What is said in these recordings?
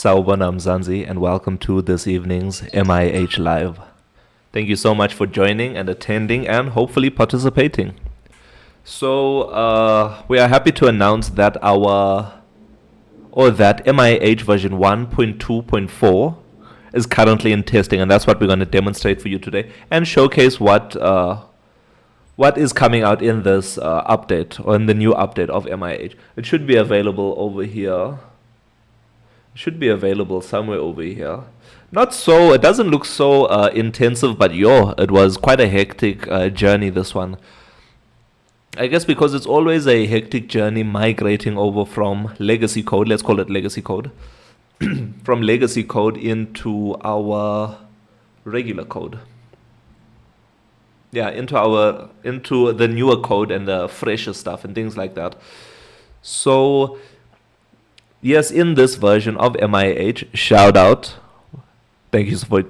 Sawubona Mzansi, and welcome to this evening's MIH Live. Thank you so much for joining and attending and hopefully participating. So we are happy to announce that that MIH version 1.2.4 is currently in testing, and that's what we're going to demonstrate for you today and showcase what is coming out in this update or in the new update of MIH. It should be available over here. It should be available somewhere over here. Not so, it doesn't look so intensive, but it was quite a hectic journey, this one. I guess because it's always a hectic journey migrating over from legacy code, let's call it legacy code, from legacy code into our regular code. Yeah, into the newer code and the fresher stuff and things like that. So yes, in this version of MIH, shout out. Thank you for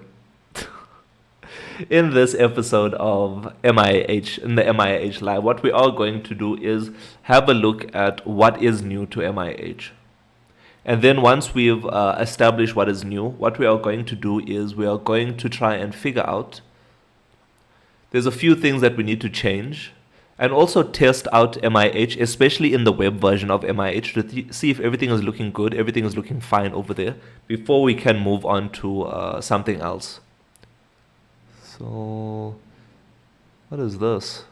in this episode of MIH, in the MIH Live, what we are going to do is have a look at what is new to MIH. And then once we've established what is new, what we are going to do is we are going to try and figure out, there's a few things that we need to change, and also test out MIH, especially in the web version of MIH, to see if everything is looking good, everything is looking fine over there, before we can move on to something else. So, what is this?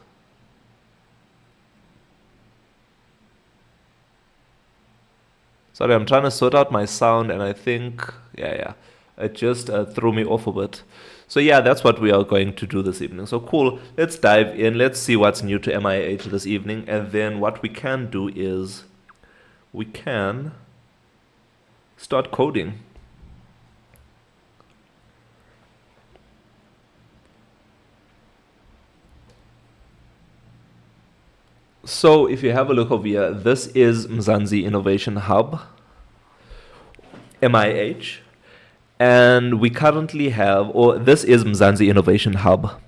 Sorry, I'm trying to sort out my sound, and I think, it just threw me off a bit. So yeah, that's what we are going to do this evening. So cool, let's dive in. Let's see what's new to MIH this evening. And then what we can do is we can start coding. So if you have a look over here, this is Mzansi Innovation Hub, MIH. And we currently have, or this is Mzansi Innovation Hub,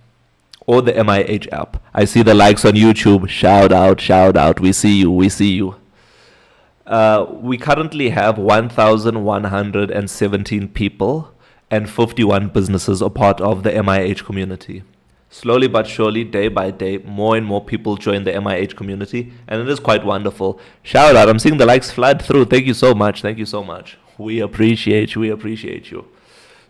or the MIH app. I see the likes on YouTube. Shout out. We see you. We currently have 1,117 people and 51 businesses a part of the MIH community. Slowly but surely, day by day, more and more people join the MIH community, and it is quite wonderful. Shout out. I'm seeing the likes flood through. Thank you so much. We appreciate you.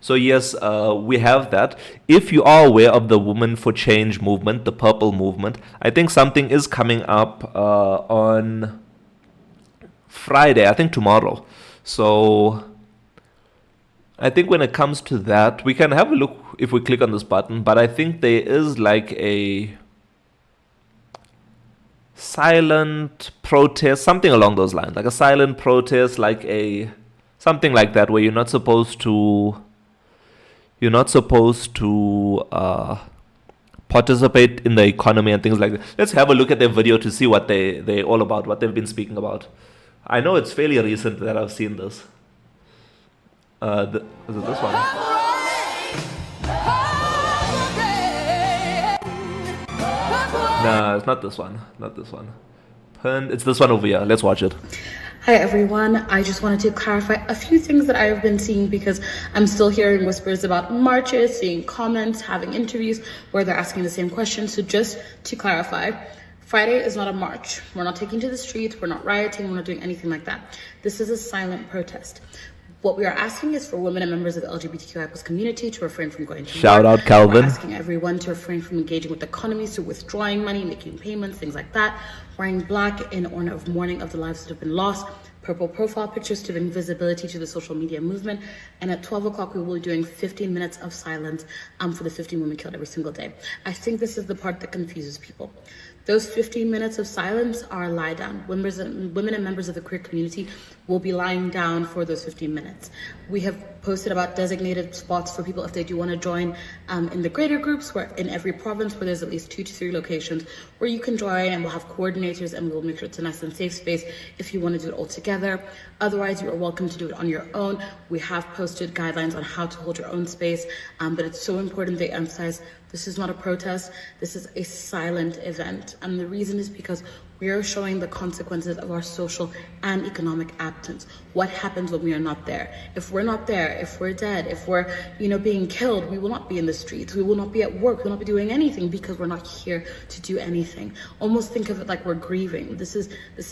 So yes, we have that. If you are aware of the Women for Change movement, the Purple movement, I think something is coming up on Friday, I think tomorrow. So I think when it comes to that, we can have a look if we click on this button, but I think there is like a silent protest, something along those lines, like a silent protest, something like that, where you're not supposed to participate in the economy and things like that. Let's have a look at their video to see what they're all about, what they've been speaking about. I know it's fairly recent that I've seen this. Is it this one? Nah, it's not this one. It's this one over here. Let's watch it. Hi everyone, I just wanted to clarify a few things that I have been seeing, because I'm still hearing whispers about marches, seeing comments, having interviews where they're asking the same questions. So just to clarify, Friday is not a march. We're not taking to the streets, we're not rioting, we're not doing anything like that. This is a silent protest. What we are asking is for women and members of the LGBTQI+ community to refrain from going to Shout out, Calvin. We're asking everyone to refrain from engaging with the economy, so withdrawing money, making payments, things like that. Wearing black in honor of mourning of the lives that have been lost. Purple profile pictures to bring visibility to the social media movement. And at 12 o'clock, we will be doing 15 minutes of silence for the 15 women killed every single day. I think this is the part that confuses people. Those 15 minutes of silence are a lie down. Women and members of the queer community will be lying down for those 15 minutes. We have posted about designated spots for people if they do want to join in the greater groups, where in every province where there's at least 2 to 3 locations where you can join, and we'll have coordinators, and we'll make sure it's a nice and safe space if you want to do it all together. Otherwise, you are welcome to do it on your own. We have posted guidelines on how to hold your own space, but it's so important they emphasize this is not a protest. This is a silent event. And the reason is because We are showing the consequences of our social and economic absence. What happens when we are not there? If we're not there, if we're dead, if we're, being killed, we will not be in the streets. We will not be at work. We will not be doing anything because we're not here to do anything. Almost think of it like we're grieving. This is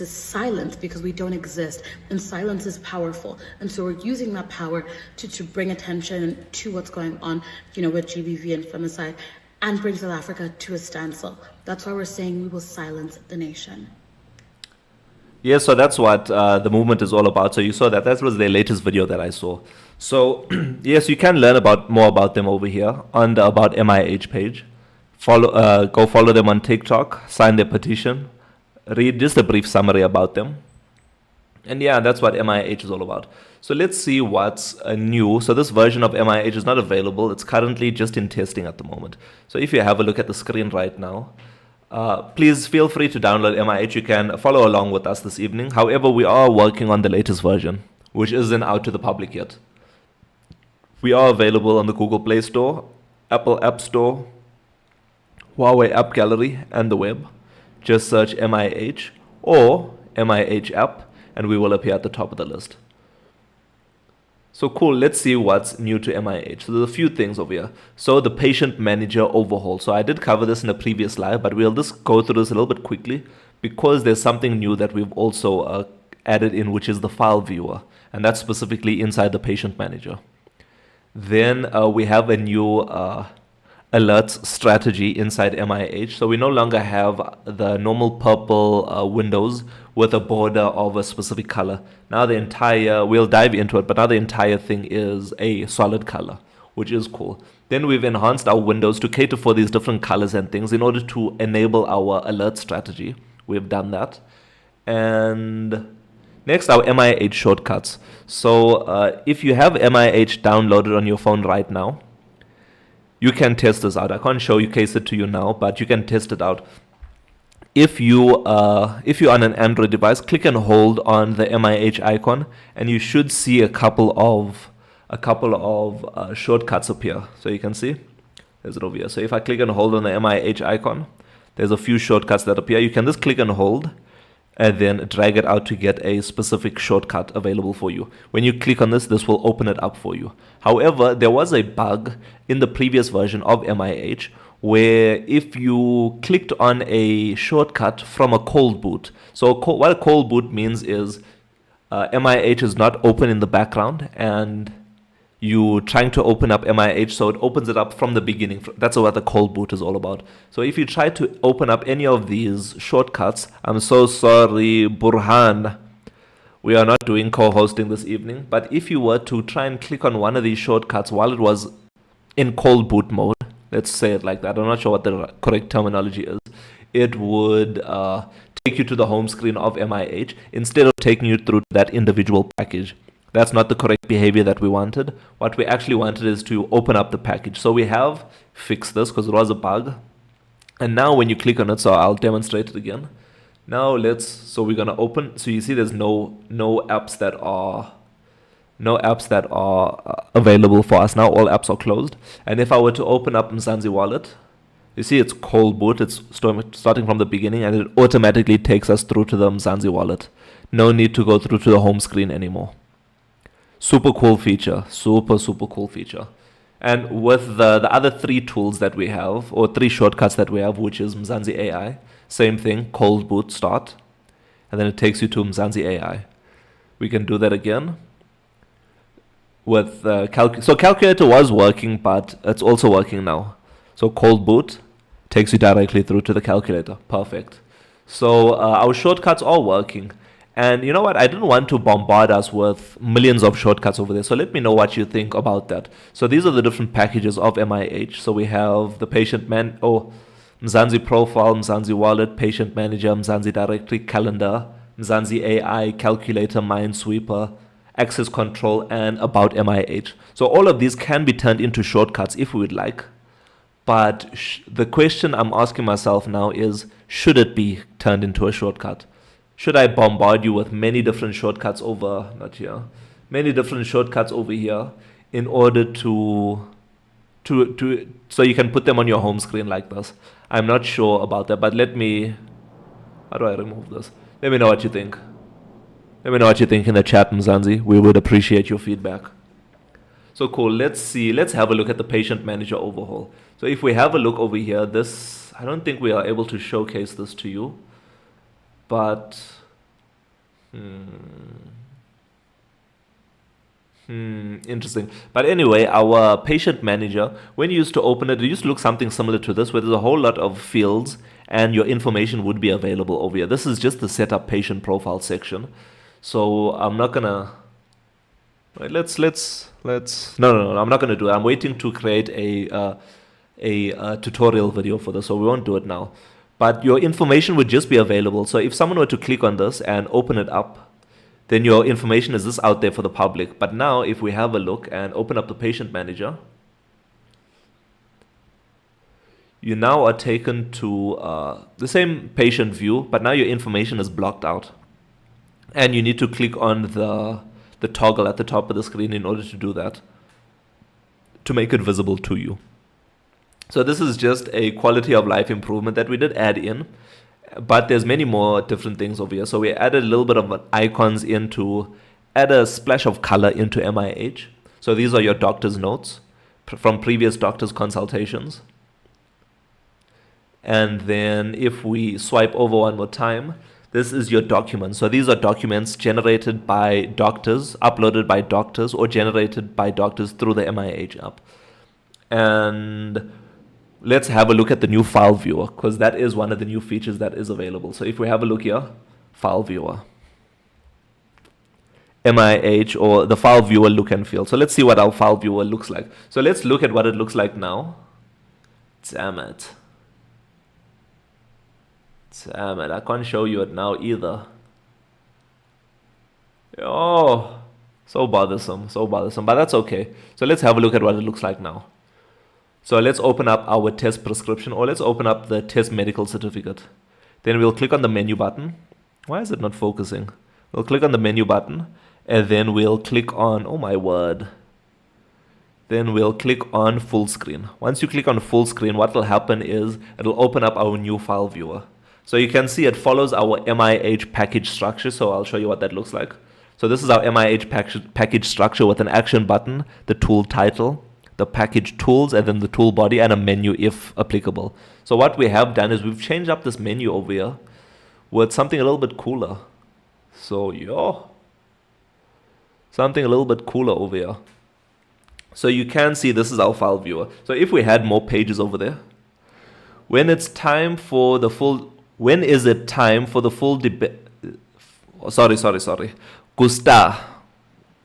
silence because we don't exist. And silence is powerful. And so we're using that power to bring attention to what's going on, with GBV and femicide, and bring South Africa to a standstill. That's why we're saying we will silence the nation. Yeah, so that's what the movement is all about. So you saw that. That was their latest video that I saw. So yes, you can learn more about them over here on the About MIH page. Go follow them on TikTok, sign their petition, read just a brief summary about them. And yeah, that's what MIH is all about. So let's see what's new. So this version of MIH is not available. It's currently just in testing at the moment. So if you have a look at the screen right now, please feel free to download MIH. You can follow along with us this evening. However, we are working on the latest version, which isn't out to the public yet. We are available on the Google Play Store, Apple App Store, Huawei App Gallery, and the web. Just search MIH or MIH app, and we will appear at the top of the list. So cool, let's see what's new to MIH. So there's a few things over here. So the patient manager overhaul. So I did cover this in a previous live, but we'll just go through this a little bit quickly because there's something new that we've also added in, which is the file viewer. And that's specifically inside the patient manager. Then we have a new alerts strategy inside MIH. So we no longer have the normal purple windows with a border of a specific color. Now we'll dive into it, but now the entire thing is a solid color, which is cool. Then we've enhanced our windows to cater for these different colors and things in order to enable our alert strategy. We've done that. And next, our MIH shortcuts. So if you have MIH downloaded on your phone right now, you can test this out. I can't showcase it to you now, but you can test it out. If you're on an Android device, click and hold on the MIH icon, and you should see a couple of shortcuts appear. So you can see, there's it over here. So if I click and hold on the MIH icon, there's a few shortcuts that appear. You can just click and hold, and then drag it out to get a specific shortcut available for you. When you click on this will open it up for you. However, there was a bug in the previous version of MIH where if you clicked on a shortcut from a cold boot, so what a cold boot means is MIH is not open in the background and you trying to open up MIH, so it opens it up from the beginning. That's what the cold boot is all about. So if you try to open up any of these shortcuts, I'm so sorry, Burhan, we are not doing co-hosting this evening, but if you were to try and click on one of these shortcuts while it was in cold boot mode, let's say it like that, I'm not sure what the correct terminology is, it would take you to the home screen of MIH instead of taking you through that individual package. That's not the correct behavior that we wanted. What we actually wanted is to open up the package. So we have fixed this because it was a bug. And now when you click on it, so I'll demonstrate it again. Now so we're gonna open, so you see there's no apps that are available for us now. All apps are closed. And if I were to open up Mzansi Wallet, you see it's cold boot. It's starting from the beginning, and it automatically takes us through to the Mzansi Wallet. No need to go through to the home screen anymore. Super cool feature. Super cool feature. And with the other three tools that we have, or three shortcuts that we have, which is Mzansi AI, same thing, cold boot start, and then it takes you to Mzansi AI. We can do that again. With so calculator was working, but it's also working now. So cold boot takes you directly through to the calculator. Perfect. So our shortcuts are working. And you know what? I didn't want to bombard us with millions of shortcuts over there. So let me know what you think about that. So these are the different packages of MIH. So we have the Mzansi Profile, Mzansi Wallet, Patient Manager, Mzansi Directory, Calendar, Mzansi AI, Calculator, Minesweeper, Access Control, and About MIH. So all of these can be turned into shortcuts if we would like. But the question I'm asking myself now is, should it be turned into a shortcut? Should I bombard you with many different shortcuts many different shortcuts over here in order to so you can put them on your home screen like this? I'm not sure about that, but let me How do I remove this? Let me know what you think. Let me know what you think in the chat, Mzansi. We would appreciate your feedback. So cool. Let's see. Let's have a look at the patient manager overhaul. So if we have a look over here, this, I don't think we are able to showcase this to you, but interesting. But anyway, our patient manager, when you used to open it, it used to look something similar to this, where there's a whole lot of fields and your information would be available over here. This is just the setup patient profile section. So I'm not gonna, right, let's no, I'm not gonna do it. I'm waiting to create a tutorial video for this, so we won't do it now. But your information would just be available. So if someone were to click on this and open it up, then your information is just out there for the public. But now if we have a look and open up the patient manager, you now are taken to the same patient view, but now your information is blocked out. And you need to click on the toggle at the top of the screen in order to do that, to make it visible to you. So this is just a quality of life improvement that we did add in, but there's many more different things over here. So we added a little bit of icons in to add a splash of color into MIH. So these are your doctor's notes from previous doctor's consultations. And then if we swipe over one more time, this is your documents. So these are documents generated by doctors, uploaded by doctors, or generated by doctors through the MIH app. And let's have a look at the new file viewer, because that is one of the new features that is available. So if we have a look here, file viewer, MIH, or the file viewer look and feel. So let's see what our file viewer looks like. So let's look at what it looks like now. Damn it. Damn it, I can't show you it now either. Oh, so bothersome, but that's okay. So let's have a look at what it looks like now. So let's open up our test prescription, or let's open up the test medical certificate. Then we'll click on the menu button. Why is it not focusing? We'll click on the menu button, and then we'll click on, oh my word. Then we'll click on full screen. Once you click on full screen, what will happen is it'll open up our new file viewer. So you can see it follows our MIH package structure. So I'll show you what that looks like. So this is our MIH package structure with an action button, the tool title, the package tools, and then the tool body, and a menu if applicable. So what we have done is we've changed up this menu over here with something a little bit cooler. So something a little bit cooler over here. So you can see this is our file viewer. So if we had more pages over there, when it's time for the full, when is it time for the full debate? Sorry. Gusta.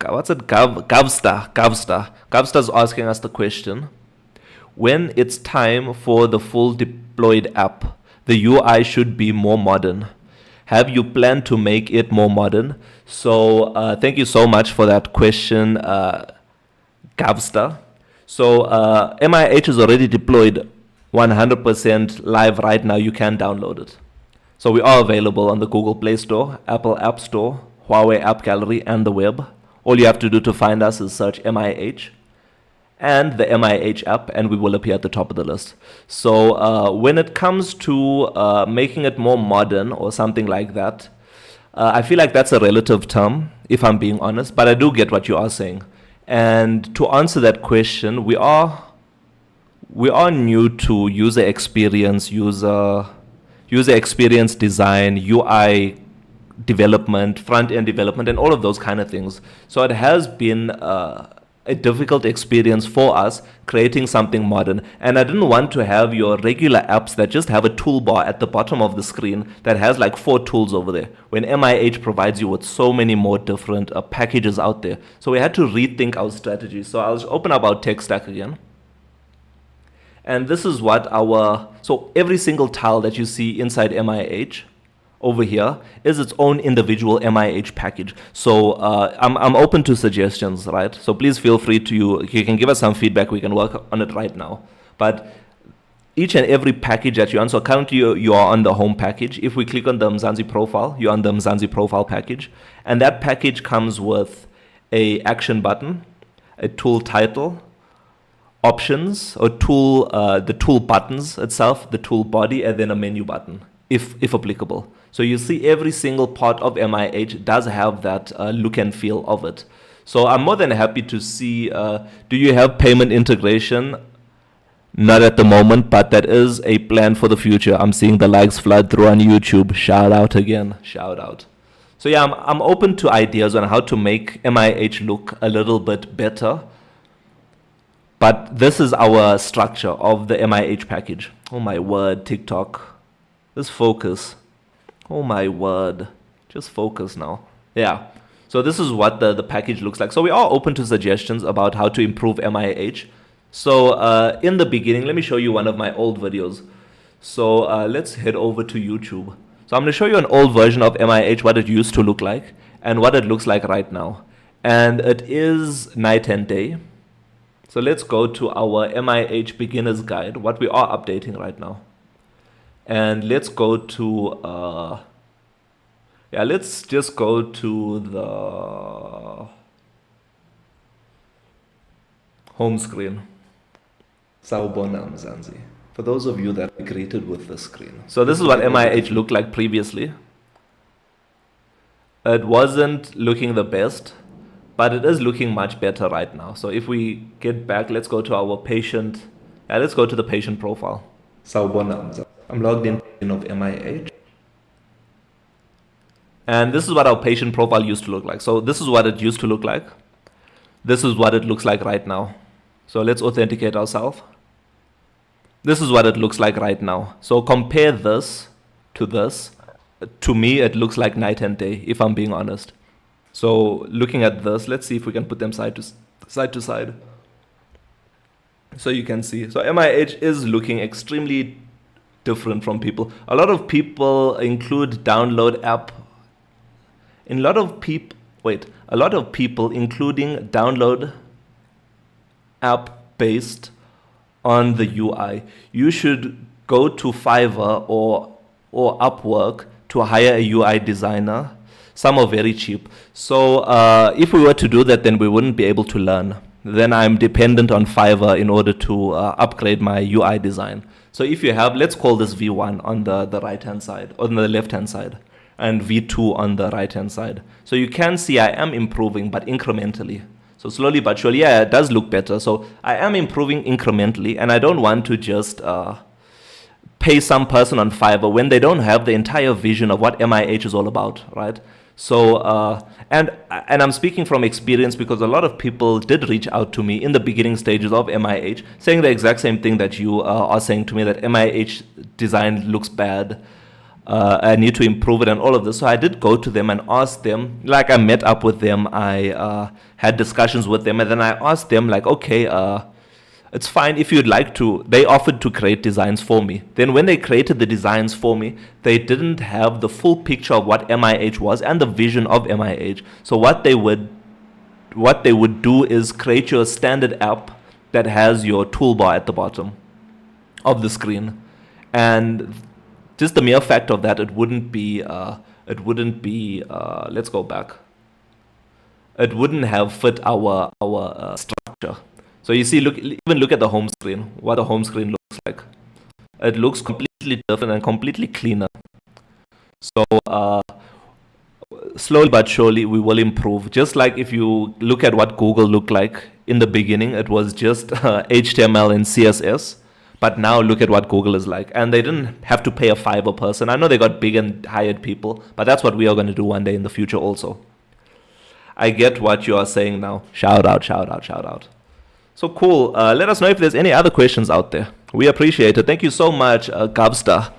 What's it? Gavsta. Gavsta's asking us the question. When it's time for the full deployed app, the UI should be more modern. Have you planned to make it more modern? So thank you so much for that question, Gavsta. So MIH is already deployed 100% live right now. You can download it. So we are available on the Google Play Store, Apple App Store, Huawei App Gallery, and the web. All you have to do to find us is search MIH and the MIH app, and we will appear at the top of the list. So when it comes to making it more modern or something like that, I feel like that's a relative term, if I'm being honest, but I do get what you are saying. And to answer that question, we are new to user experience, user experience design, UI development, front-end development, and all of those kind of things. So it has been a difficult experience for us creating something modern. And I didn't want to have your regular apps that just have a toolbar at the bottom of the screen that has like 4 tools over there, when MIH provides you with so many more different packages out there. So we had to rethink our strategy. So I'll open up our tech stack again. And this is what so every single tile that you see inside MIH over here is its own individual MIH package. So I'm open to suggestions, right? So please feel free to, you can give us some feedback. We can work on it right now. But each and every package that you're on, so currently you are on the home package. If we click on the Mzansi profile, you're on the Mzansi profile package. And that package comes with a action button, a tool title, options, or tool, the tool buttons itself, the tool body, and then a menu button. if applicable. So you see every single part of MIH does have that look and feel of it. So I'm more than happy to see, do you have payment integration? Not at the moment, but that is a plan for the future. I'm seeing the likes flood through on YouTube. Shout out again, shout out. So yeah, I'm open to ideas on how to make MIH look a little bit better. But this is our structure of the MIH package. Oh my word, TikTok. Just focus. Oh my word. Just focus now. Yeah. So this is what the package looks like. So we are open to suggestions about how to improve MIH. So in the beginning, let me show you one of my old videos. So let's head over to YouTube. So I'm going to show you an old version of MIH, what it used to look like, and what it looks like right now. And it is night and day. So let's go to our MIH beginner's guide, what we are updating right now. And let's go to, let's just go to the home screen. Sawubona Mzansi. For those of you that are greeted with the screen. So this is what MIH looked like previously. It wasn't looking the best, but it is looking much better right now. So if we get back, let's go to our patient. Let's go to the patient profile. Sawubona. I'm logged in of MIH. And this is what our patient profile used to look like. So this is what it used to look like. This is what it looks like right now. So let's authenticate ourselves. This is what it looks like right now. So compare this to this. To me, it looks like night and day, if I'm being honest. So looking at this, let's see if we can put them side to side. So you can see. So MIH is looking extremely different from people. A lot of people include download app. A lot of people including download app based on the UI. You should go to Fiverr or Upwork to hire a UI designer. Some are very cheap. So if we were to do that, then we wouldn't be able to learn. Then I'm dependent on Fiverr in order to upgrade my UI design. So if you have, let's call this V1 on the right-hand side, on the left-hand side, and V2 on the right-hand side. So you can see I am improving, but incrementally. So slowly but surely, yeah, it does look better. So I am improving incrementally, and I don't want to just pay some person on Fiverr when they don't have the entire vision of what MIH is all about, right? So, and I'm speaking from experience because a lot of people did reach out to me in the beginning stages of MIH, saying the exact same thing that you are saying to me, that MIH design looks bad. I need to improve it and all of this. So I did go to them and ask them, like I met up with them, I had discussions with them, and then I asked them like, okay, it's fine if you'd like to. They offered to create designs for me. Then when they created the designs for me, they didn't have the full picture of what MIH was and the vision of MIH. So what they would do is create you a standard app that has your toolbar at the bottom of the screen. And just the mere fact of that, it wouldn't be, let's go back. It wouldn't have fit our structure. So you see, even look at the home screen, what the home screen looks like. It looks completely different and completely cleaner. So slowly but surely we will improve. Just like if you look at what Google looked like in the beginning, it was just HTML and CSS. But now look at what Google is like. And they didn't have to pay a Fiverr person. I know they got big and hired people, but that's what we are going to do one day in the future also. I get what you are saying now. Shout out, shout out, shout out. So cool. Let us know if there's any other questions out there. We appreciate it. Thank you so much, Gabstar,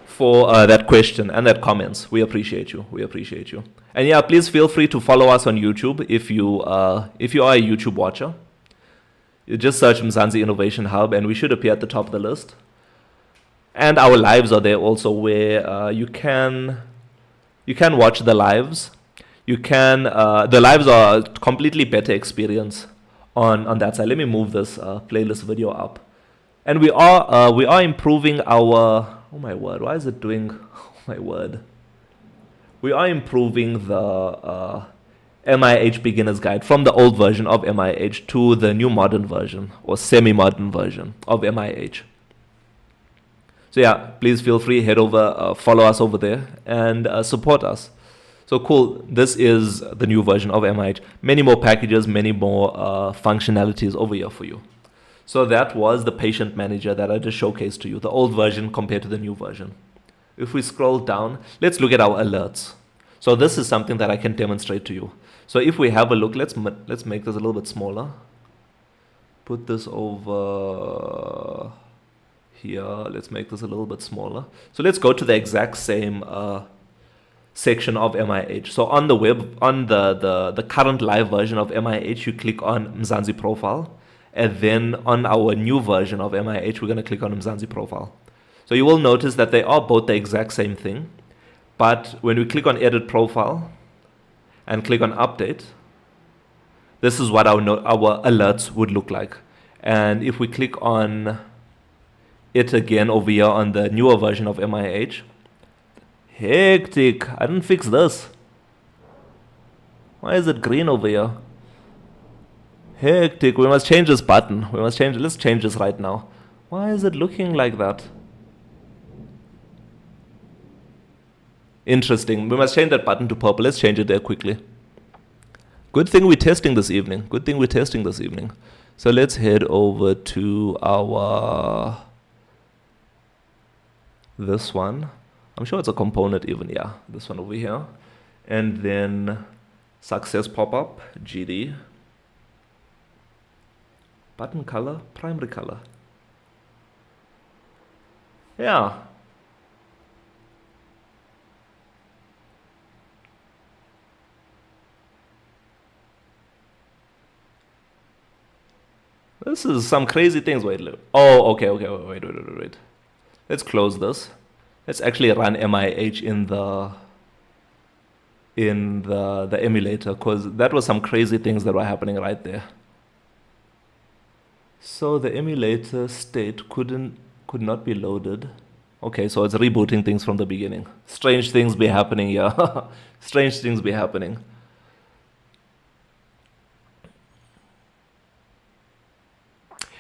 for that question and that comments. We appreciate you. We appreciate you. And yeah, please feel free to follow us on YouTube if you are a YouTube watcher. You just search Mzansi Innovation Hub and we should appear at the top of the list. And our lives are there also, where you can watch the lives. The lives are a completely better experience on that side. Let me move this playlist video up. And we are improving our, oh my word, why is it doing, oh my word. We are improving the MIH beginner's guide from the old version of MIH to the new modern version or semi-modern version of MIH. So yeah, please feel free, head over, follow us over there, and support us. So cool, this is the new version of MIH. Many more packages, many more functionalities over here for you. So that was the patient manager that I just showcased to you, the old version compared to the new version. If we scroll down, let's look at our alerts. So this is something that I can demonstrate to you. So if we have a look, let's make this a little bit smaller. Put this over here. Let's make this a little bit smaller. So let's go to the exact same section of MIH. So on the web, on the current live version of MIH, you click on Mzansi profile. And then on our new version of MIH, we're going to click on Mzansi profile. So you will notice that they are both the exact same thing. But when we click on edit profile and click on update, this is what our alerts would look like. And if we click on it again over here on the newer version of MIH, hectic, I didn't fix this. Why is it green over here? Hectic, we must change this button. Let's change this right now. Why is it looking like that? Interesting, we must change that button to purple. Let's change it there quickly. Good thing we're testing this evening. So let's head over to our, this one. I'm sure it's a component even, yeah, this one over here. And then success pop-up, GD. Button color, primary color. Yeah. This is some crazy things. Wait. Oh, okay. Wait. Let's close this. Let's actually run MIH in the emulator, because that was some crazy things that were happening right there. So the emulator state could not be loaded. Okay, so it's rebooting things from the beginning. Strange things be happening here. Strange things be happening.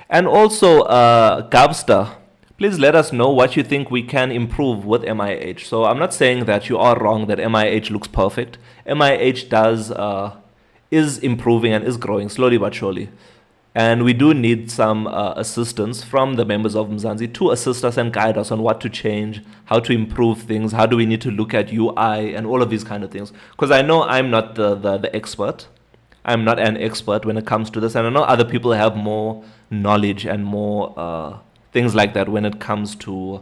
And also, Gabster, please let us know what you think we can improve with MIH. So I'm not saying that you are wrong, that MIH looks perfect. MIH is improving and is growing slowly but surely. And we do need some assistance from the members of Mzansi to assist us and guide us on what to change, how to improve things, how do we need to look at UI and all of these kind of things. Because I know I'm not the expert. I'm not an expert when it comes to this. And I know other people have more knowledge and more things like that when it comes to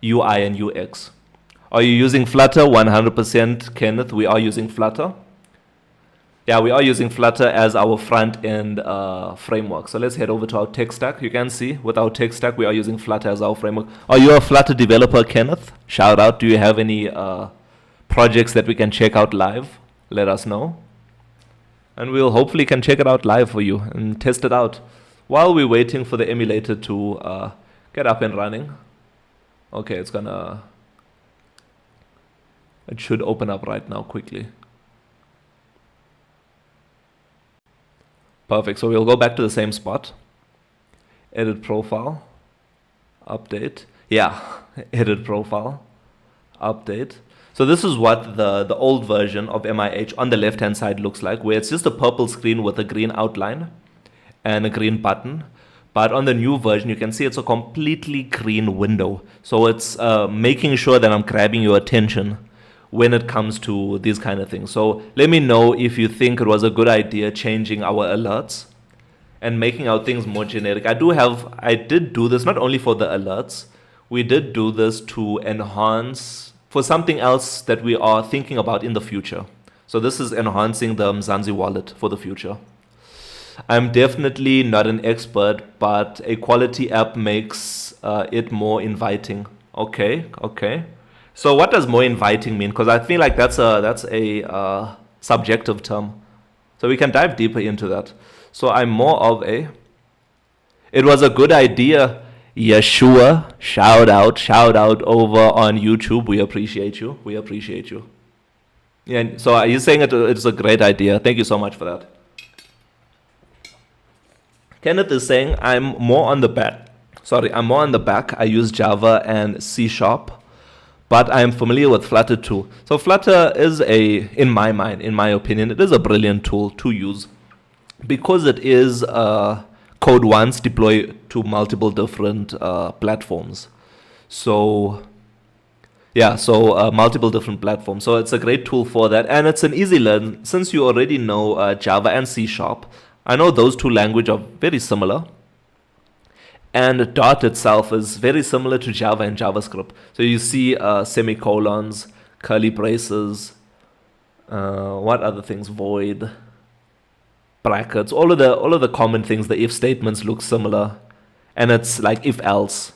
UI and UX. Are you using Flutter? 100%, Kenneth. We are using Flutter. Yeah, we are using Flutter as our front-end framework. So let's head over to our tech stack. You can see with our tech stack, we are using Flutter as our framework. Are you a Flutter developer, Kenneth? Shout out. Do you have any projects that we can check out live? Let us know. And we'll hopefully can check it out live for you and test it out while we're waiting for the emulator to get up and running. Okay, it should open up right now quickly. Perfect, so we'll go back to the same spot. Edit profile, update. Yeah, edit profile, update. So this is what the old version of MIH on the left-hand side looks like, where it's just a purple screen with a green outline and a green button. But on the new version, you can see it's a completely green window. So it's making sure that I'm grabbing your attention when it comes to these kind of things. So let me know if you think it was a good idea changing our alerts and making our things more generic. I did do this not only for the alerts, we did do this to enhance for something else that we are thinking about in the future. So this is enhancing the Mzansi wallet for the future. I'm definitely not an expert, but a quality app makes it more inviting. Okay. So what does more inviting mean? Because I feel like that's a subjective term. So we can dive deeper into that. So I'm more of it was a good idea, Yeshua. Shout out over on YouTube. We appreciate you. Yeah, so are you saying it's a great idea? Thank you so much for that. Kenneth is saying I'm more on the bad Sorry, I'm more on the back. I use Java and C Sharp, but I'm familiar with Flutter too. So Flutter is in my mind, in my opinion, it is a brilliant tool to use because it is code once, deploy to multiple different platforms. So yeah, so multiple different platforms. So it's a great tool for that, and it's an easy learn since you already know Java and C Sharp. I know those two languages are very similar. And Dart itself is very similar to Java and JavaScript. So you see semicolons, curly braces, what other things? Void, brackets, all of the common things. The if statements look similar, and it's like if else.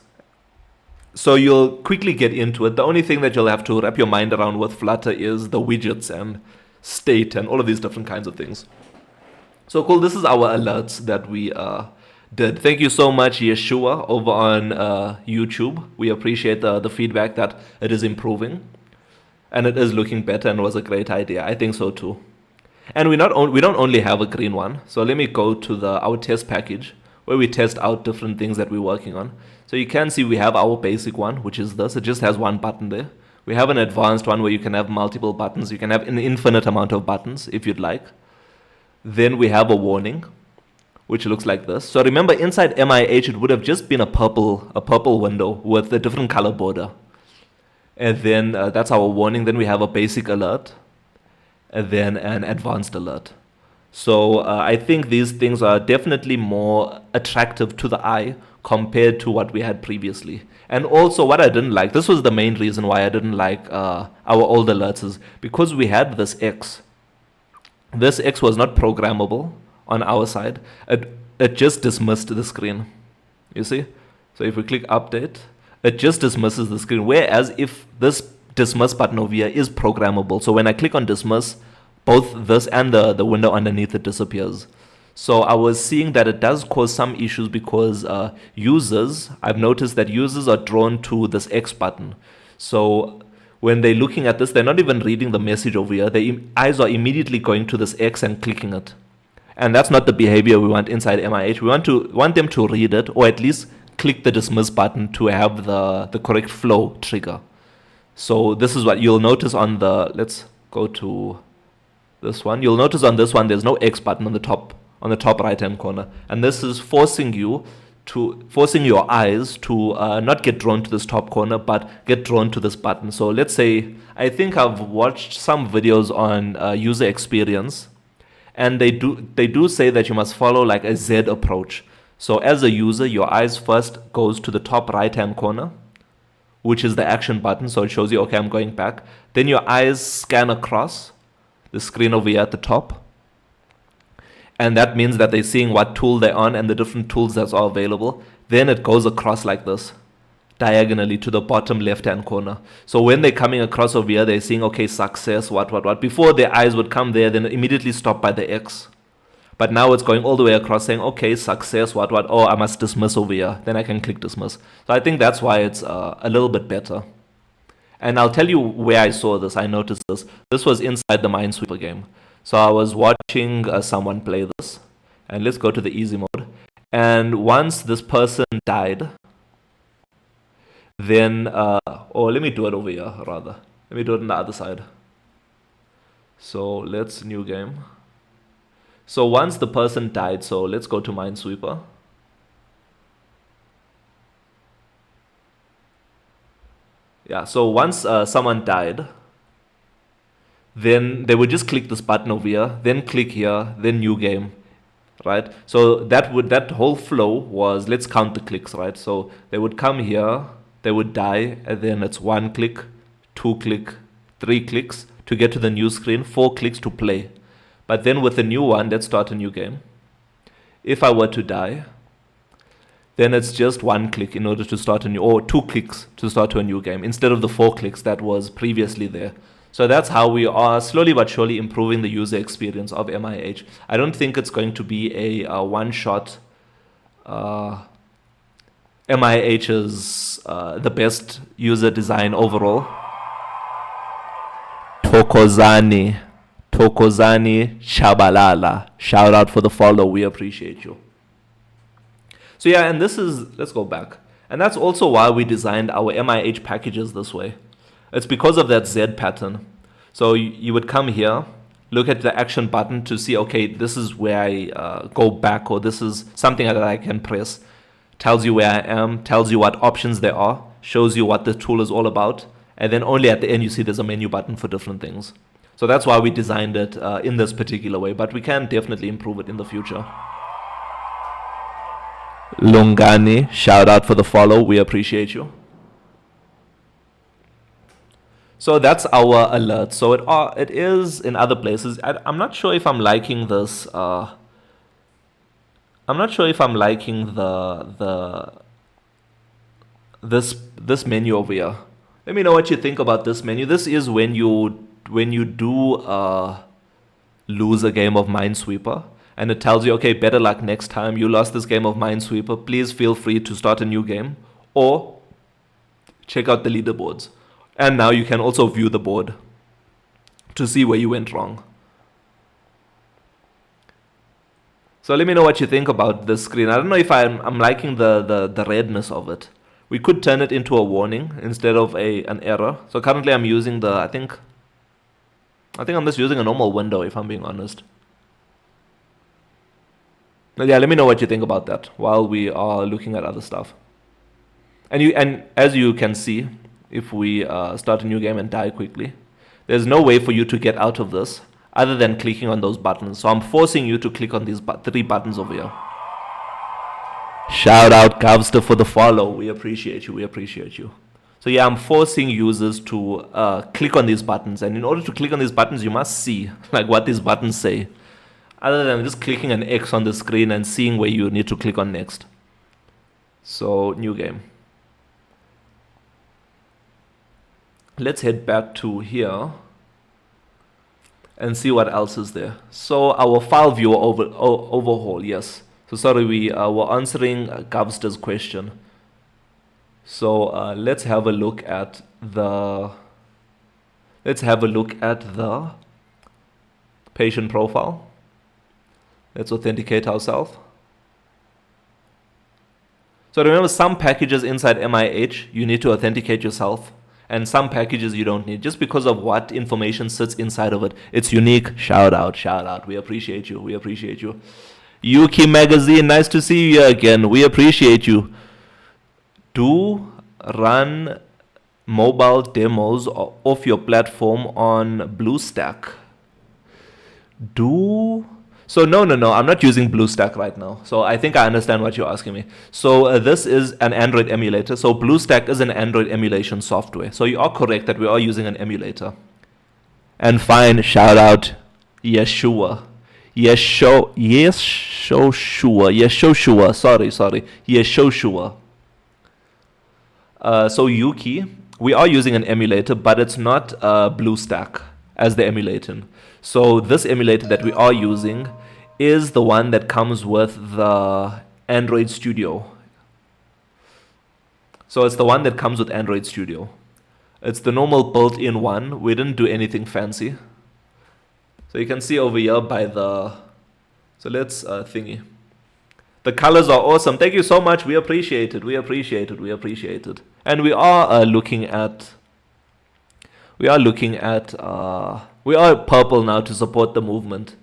So you'll quickly get into it. The only thing that you'll have to wrap your mind around with Flutter is the widgets and state and all of these different kinds of things. So cool. This is our alerts that we did. Thank you so much, Yeshua, over on YouTube. We appreciate the feedback that it is improving, and it is looking better, and was a great idea. I think so too. And we don't only have a green one. So let me go to our test package where we test out different things that we're working on. So you can see we have our basic one, which is this. It just has one button there. We have an advanced one where you can have multiple buttons. You can have an infinite amount of buttons if you'd like. Then we have a warning, which looks like this. So remember, inside MIH, it would have just been a purple window with a different color border. And then that's our warning. Then we have a basic alert, and then an advanced alert. So I think these things are definitely more attractive to the eye compared to what we had previously. And also what I didn't like, this was the main reason why I didn't like our old alerts, is because we had this X. This X was not programmable on our side. It just dismissed the screen. You see? So if we click update, it just dismisses the screen. Whereas if this dismiss button over here is programmable, so when I click on dismiss, both this and the window underneath it disappears. So I was seeing that it does cause some issues because I've noticed that users are drawn to this X button. So when they're looking at this, they're not even reading the message over here. Their eyes are immediately going to this X and clicking it. And that's not the behavior we want inside MIH. We want them to read it, or at least click the dismiss button to have the correct flow trigger. So this is what you'll notice on let's go to this one. You'll notice on this one, there's no X button on the top right hand corner. And this is forcing your eyes to not get drawn to this top corner, but get drawn to this button. So let's say, I think I've watched some videos on user experience, and they do say that you must follow like a Z approach. So as a user, your eyes first goes to the top right hand corner, which is the action button. So it shows you, okay, I'm going back. Then your eyes scan across the screen over here at the top. And that means that they're seeing what tool they're on and the different tools that are available. Then it goes across like this, diagonally to the bottom left-hand corner. So when they're coming across over here, they're seeing, okay, success, what. Before their eyes would come there, then immediately stop by the X. But now it's going all the way across saying, okay, success, what. Oh, I must dismiss over here. Then I can click dismiss. So I think that's why it's a little bit better. And I'll tell you where I saw this. I noticed this. This was inside the Minesweeper game. So I was watching someone play this. And let's go to the easy mode. And once this person died, then, let me do it over here, rather. Let me do it on the other side. So let's new game. So once the person died, so let's go to Minesweeper. Yeah, so once someone died, then they would just click this button over here, then click here, then new game, right? So that whole flow was, let's count the clicks, right? So they would come here, they would die, and then it's 1 click, 2 click, 3 clicks to get to the new screen, 4 clicks to play. But then with the new one, let's start a new game. If I were to die, then it's just 1 click in order to start or 2 clicks to start to a new game instead of the 4 clicks that was previously there. So that's how we are slowly but surely improving the user experience of MIH. I don't think it's going to be a one-shot. MIH is the best user design overall. Tokozani Chabalala. Shout out for the follow. We appreciate you. So yeah, and this is, let's go back. And that's also why we designed our MIH packages this way. It's because of that Z pattern. So you would come here, look at the action button to see, okay, this is where I go back, or this is something that I can press. Tells you where I am, tells you what options there are, shows you what the tool is all about, and then only at the end you see there's a menu button for different things. So that's why we designed it in this particular way, but we can definitely improve it in the future. Lungani, shout out for the follow, we appreciate you. So that's our alert. So it is in other places. I'm not sure if I'm liking this. I'm not sure if I'm liking this menu over here. Let me know what you think about this menu. This is when you do lose a game of Minesweeper, and it tells you, okay, better luck next time. You lost this game of Minesweeper. Please feel free to start a new game or check out the leaderboards. And now you can also view the board to see where you went wrong. So let me know what you think about this screen. I don't know if I'm liking the redness of it. We could turn it into a warning instead of an error. So currently I'm using I think I'm just using a normal window, if I'm being honest. But yeah, let me know what you think about that while we are looking at other stuff. And as you can see, if we start a new game and die quickly, there's no way for you to get out of this other than clicking on those buttons. So I'm forcing you to click on these 3 buttons over here. Shout out Gavster for the follow. We appreciate you. We appreciate you. So yeah, I'm forcing users to click on these buttons. And in order to click on these buttons, you must see like what these buttons say, other than just clicking an X on the screen and seeing where you need to click on next. So new game. Let's head back to here and see what else is there. So our file viewer overhaul, yes. So sorry, we were answering Gavster's question. So let's have a look at the patient profile. Let's authenticate ourselves. So remember, some packages inside MIH you need to authenticate yourself, and some packages you don't need, just because of what information sits inside of it. It's unique. Shout out. We appreciate you. We appreciate you. Yuki Magazine, nice to see you again. We appreciate you. Do run mobile demos off your platform on BlueStack. So no, I'm not using BlueStack right now. So I think I understand what you're asking me. So this is an Android emulator. So BlueStack is an Android emulation software. So you are correct that we are using an emulator. And fine, shout out Yeshua. Yeshoshua. Sorry. Yeshoshua. So Yuki, we are using an emulator, but it's not BlueStack as the emulator. So this emulator that we are using is the one that comes with the Android Studio. So it's the one that comes with Android Studio. It's the normal built-in one. We didn't do anything fancy. So you can see over here by so let's thingy. The colors are awesome. Thank you so much. We appreciate it. We appreciate it. And we are looking at we are purple now to support the movement.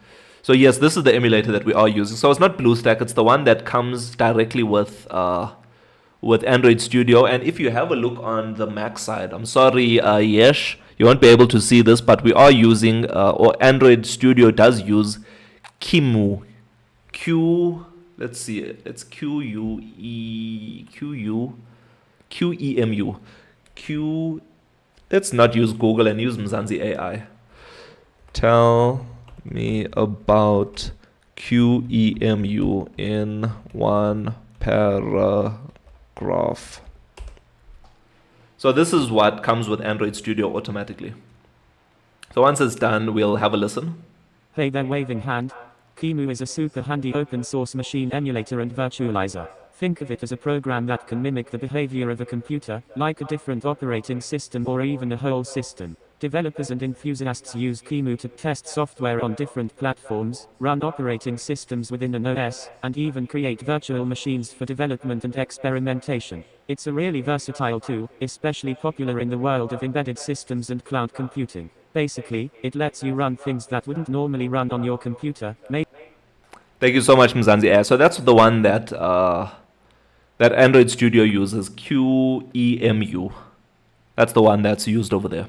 So yes, this is the emulator that we are using. So it's not BlueStack. It's the one that comes directly with Android Studio. And if you have a look on the Mac side, I'm sorry, Yesh, you won't be able to see this, but we are using, or Android Studio does use QEMU. Let's see, it's QEMU. Let's not use Google and use Mzansi AI. Tell me about QEMU in one paragraph. So this is what comes with Android Studio automatically. So once it's done, we'll have a listen. Hey there, waving hand. QEMU is a super handy open source machine emulator and virtualizer. Think of it as a program that can mimic the behavior of a computer, like a different operating system or even a whole system. Developers and enthusiasts use Kimu to test software on different platforms, run operating systems within an OS, and even create virtual machines for development and experimentation. It's a really versatile tool, especially popular in the world of embedded systems and cloud computing. Basically, it lets you run things that wouldn't normally run on your computer. Thank you so much, Mzansi Air. So that's the one that that Android Studio uses, QEMU. That's the one that's used over there.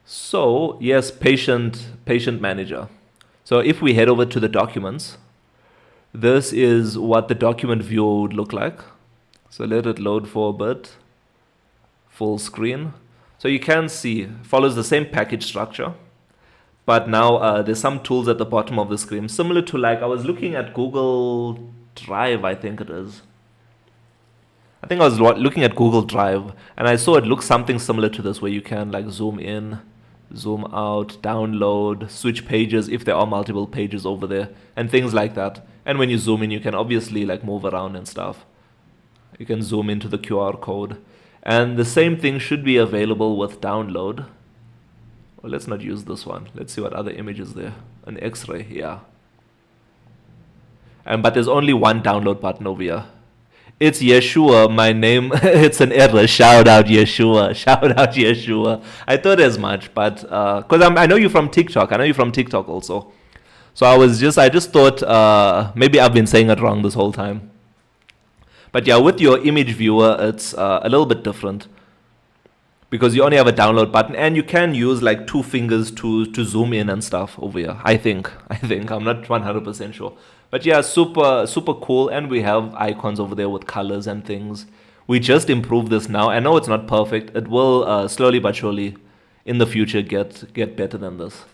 So yes, patient manager. So if we head over to the documents, this is what the document viewer would look like. So let it load for a bit. Full screen. So you can see, follows the same package structure. But now there's some tools at the bottom of the screen, similar to, like, I was looking at Google Drive, I think it is. I think I was looking at Google Drive, and I saw it looks something similar to this, where you can like zoom in, zoom out, download, switch pages if there are multiple pages over there, and things like that. And when you zoom in, you can obviously like move around and stuff. You can zoom into the QR code. And the same thing should be available with download. Well, let's not use this one. Let's see what other image is there. An X-ray, yeah. But there's only one download button over here. It's Yeshua, my name. It's an error. Shout out Yeshua. Shout out Yeshua. I thought as much, but because I know you from TikTok. I know you from TikTok also. So I just thought maybe I've been saying it wrong this whole time. But yeah, with your image viewer, it's a little bit different, because you only have a download button, and you can use like 2 fingers to zoom in and stuff over here. I think I'm not 100% sure, but yeah, super cool. And we have icons over there with colors and things. We just improved this now. I know it's not perfect. It will slowly but surely in the future get better than this.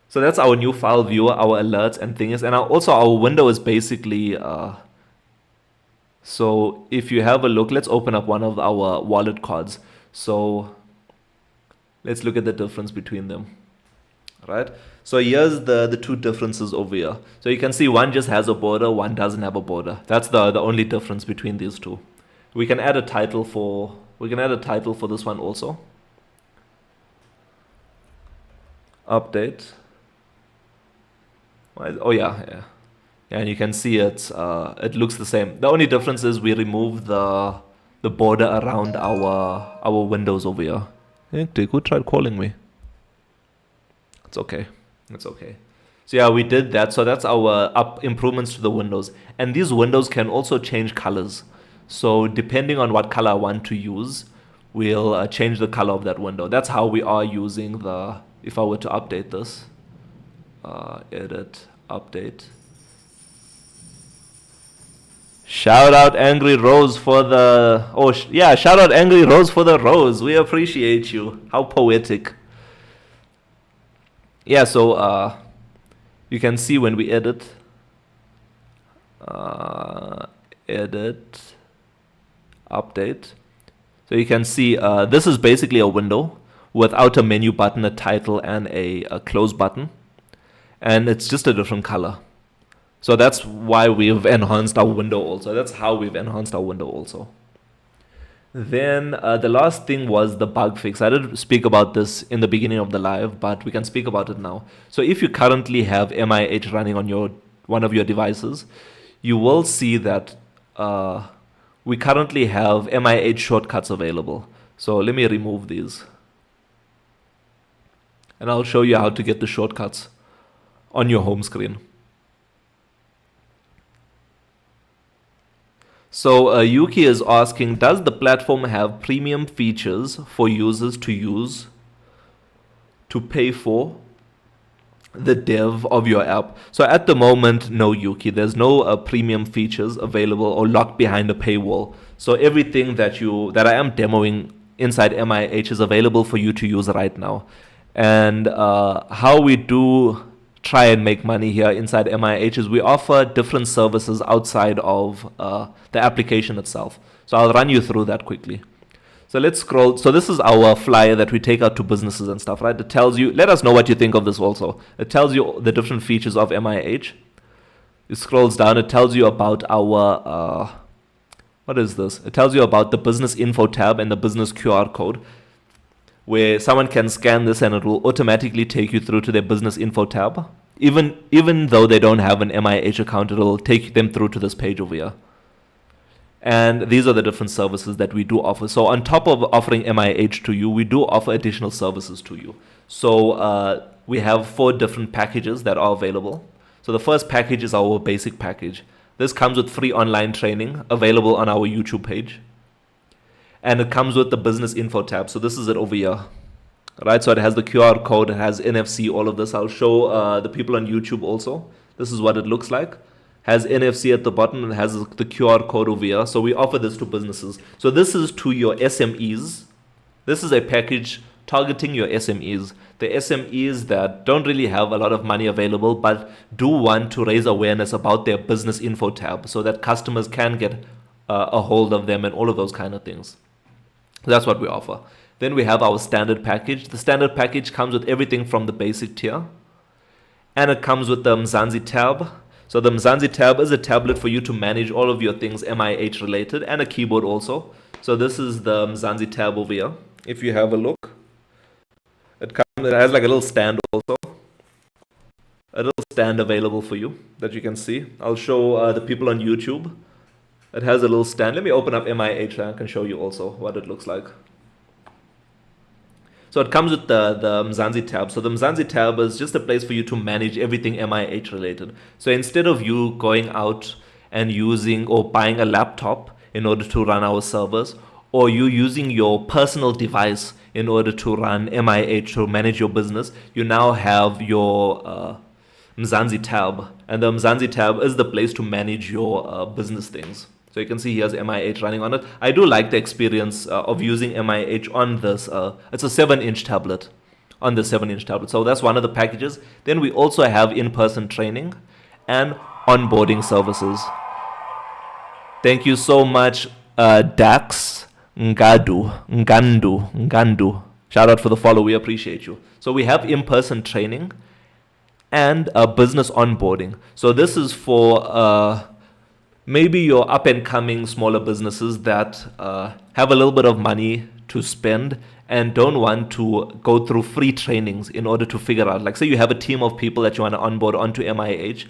So that's our new file viewer, our alerts and things, and also our window is basically. So if you have a look, let's open up one of our wallet cards. So let's look at the difference between them, right? So here's the 2 differences over here. So you can see one just has a border, one doesn't have a border. That's the only difference between these 2. We can add a title for this one also. Update. Oh yeah. And you can see it looks the same. The only difference is we remove the border around our windows over here. Hey, who tried calling me? It's okay. So yeah, we did that. So that's our improvements to the windows. And these windows can also change colors. So depending on what color I want to use, we'll change the color of that window. That's how we are using if I were to update this, edit, update. Shout out Angry Rose for the shout out Angry Rose for the rose. We appreciate you. How poetic. Yeah, so you can see when we edit update. So you can see this is basically a window without a menu button, a title, and a close button, and it's just a different color. So that's why we've enhanced our window also. That's how we've enhanced our window also. Then the last thing was the bug fix. I did speak about this in the beginning of the live, but we can speak about it now. So if you currently have MIH running on one of your devices, you will see that we currently have MIH shortcuts available. So let me remove these. And I'll show you how to get the shortcuts on your home screen. So Yuki is asking, does the platform have premium features for users to use to pay for the dev of your app? So at the moment, no, Yuki, there's no premium features available or locked behind a paywall. So everything that I am demoing inside MIH is available for you to use right now. And how we do try and make money here inside MIH is we offer different services outside of the application itself. So I'll run you through that quickly. So let's scroll. So this is our flyer that we take out to businesses and stuff, right? It tells you, let us know what you think of this also. It tells you the different features of MIH. It scrolls down. It tells you about our, what is this? It tells you about the business info tab and the business QR code. where someone can scan this and it will automatically take you through to their business info tab. Even though they don't have an MIH account, it will take them through to this page over here. And these are the different services that we do offer. So on top of offering MIH to you, we do offer additional services to you. So we have 4 different packages that are available. So the first package is our basic package. This comes with free online training available on our YouTube page. And it comes with the business info tab. So this is it over here. Right, so it has the QR code, it has NFC, all of this. I'll show the people on YouTube also. This is what it looks like. Has NFC at the bottom and has the QR code over here. So we offer this to businesses. So this is to your SMEs. This is a package targeting your SMEs. The SMEs that don't really have a lot of money available but do want to raise awareness about their business info tab so that customers can get a hold of them and all of those kind of things. That's what we offer. Then we have our standard package. The standard package comes with everything from the basic tier. And it comes with the Mzansi tab. So the Mzansi tab is a tablet for you to manage all of your things MIH related and a keyboard also. So this is the Mzansi tab over here. If you have a look, it has like a little stand also. A little stand available for you that you can see. I'll show the people on YouTube. It has a little stand. Let me open up MIH and I can show you also what it looks like. So it comes with the Mzansi tab. So the Mzansi tab is just a place for you to manage everything MIH related. So instead of you going out and using or buying a laptop in order to run our servers, or you using your personal device in order to run MIH to manage your business, you now have your Mzansi tab. And the Mzansi tab is the place to manage your business things. So you can see here's MIH running on it. I do like the experience of using MIH on this. It's a 7-inch tablet, on the 7-inch tablet. So that's one of the packages. Then we also have in-person training and onboarding services. Thank you so much, Dax Ngandu. Shout out for the follow. We appreciate you. So we have in-person training and business onboarding. So this is for maybe your up and coming smaller businesses that have a little bit of money to spend and don't want to go through free trainings in order to figure out, like say you have a team of people that you want to onboard onto MIH,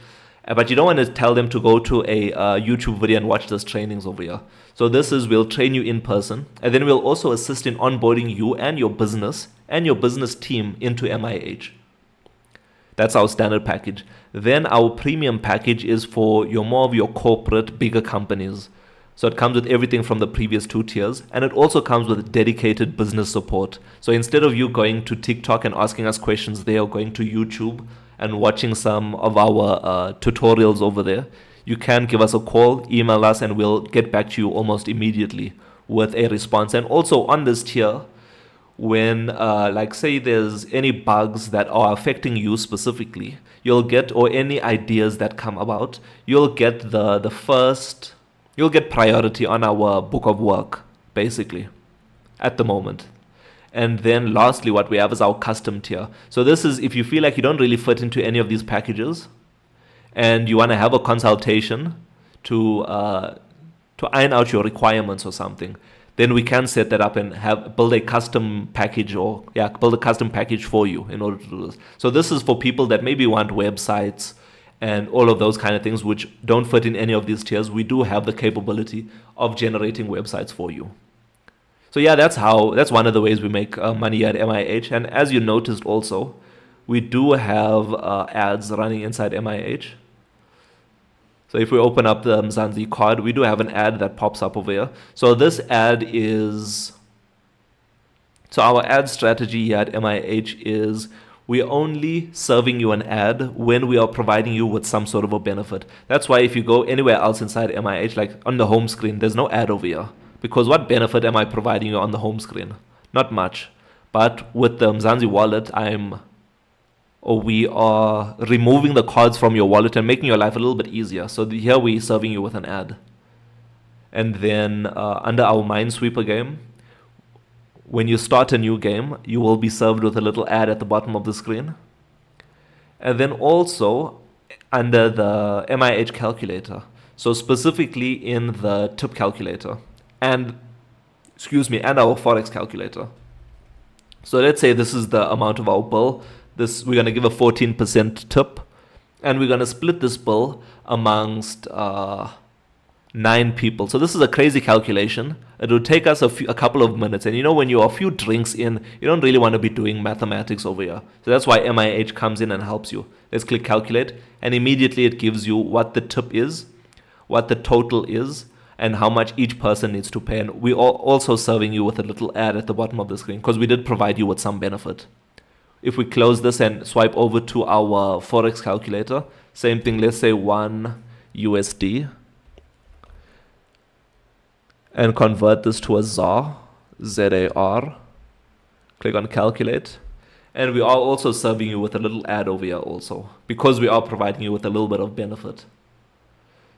but you don't want to tell them to go to a YouTube video and watch those trainings over here. So this is, we'll train you in person, and then we'll also assist in onboarding you and your business team into MIH. That's our standard package. Then our premium package is for more of your corporate, bigger companies. So it comes with everything from the previous 2 tiers, and it also comes with dedicated business support. So instead of you going to TikTok and asking us questions there, or going to YouTube and watching some of our tutorials over there, you can give us a call, email us, and we'll get back to you almost immediately with a response. And also on this tier, when like say there's any bugs that are affecting you specifically, you'll get, or any ideas that come about, you'll get you'll get priority on our book of work, basically, at the moment. And then lastly, what we have is our custom tier. So this is if you feel like you don't really fit into any of these packages and you want to have a consultation to iron out your requirements or something, then we can set that up and build a custom package for you in order to do this. So this is for people that maybe want websites and all of those kind of things which don't fit in any of these tiers. We do have the capability of generating websites for you. So yeah, that's one of the ways we make money at MIH. And as you noticed also, we do have ads running inside MIH. So if we open up the Mzansi card, we do have an ad that pops up over here. So this ad is, so our ad strategy here at MIH is we're only serving you an ad when we are providing you with some sort of a benefit. That's why if you go anywhere else inside MIH, like on the home screen, there's no ad over here. Because what benefit am I providing you on the home screen? Not much. But with the Mzansi wallet, we are removing the cards from your wallet and making your life a little bit easier. So here we're serving you with an ad. And then under our Minesweeper game, when you start a new game, you will be served with a little ad at the bottom of the screen. And then also under the MIH calculator, so specifically in the tip calculator and our Forex calculator. So let's say this is the amount of our bill. We're going to give a 14% tip, and we're going to split this bill amongst 9 people. So this is a crazy calculation. It will take us a couple of minutes. And when you're a few drinks in, you don't really want to be doing mathematics over here. So that's why MIH comes in and helps you. Let's click calculate, and immediately it gives you what the tip is, what the total is, and how much each person needs to pay. And we are also serving you with a little ad at the bottom of the screen because we did provide you with some benefit. If we close this and swipe over to our Forex calculator, same thing, let's say 1 USD, and convert this to a ZAR, Z-A-R. Click on calculate. And we are also serving you with a little ad over here also, because we are providing you with a little bit of benefit.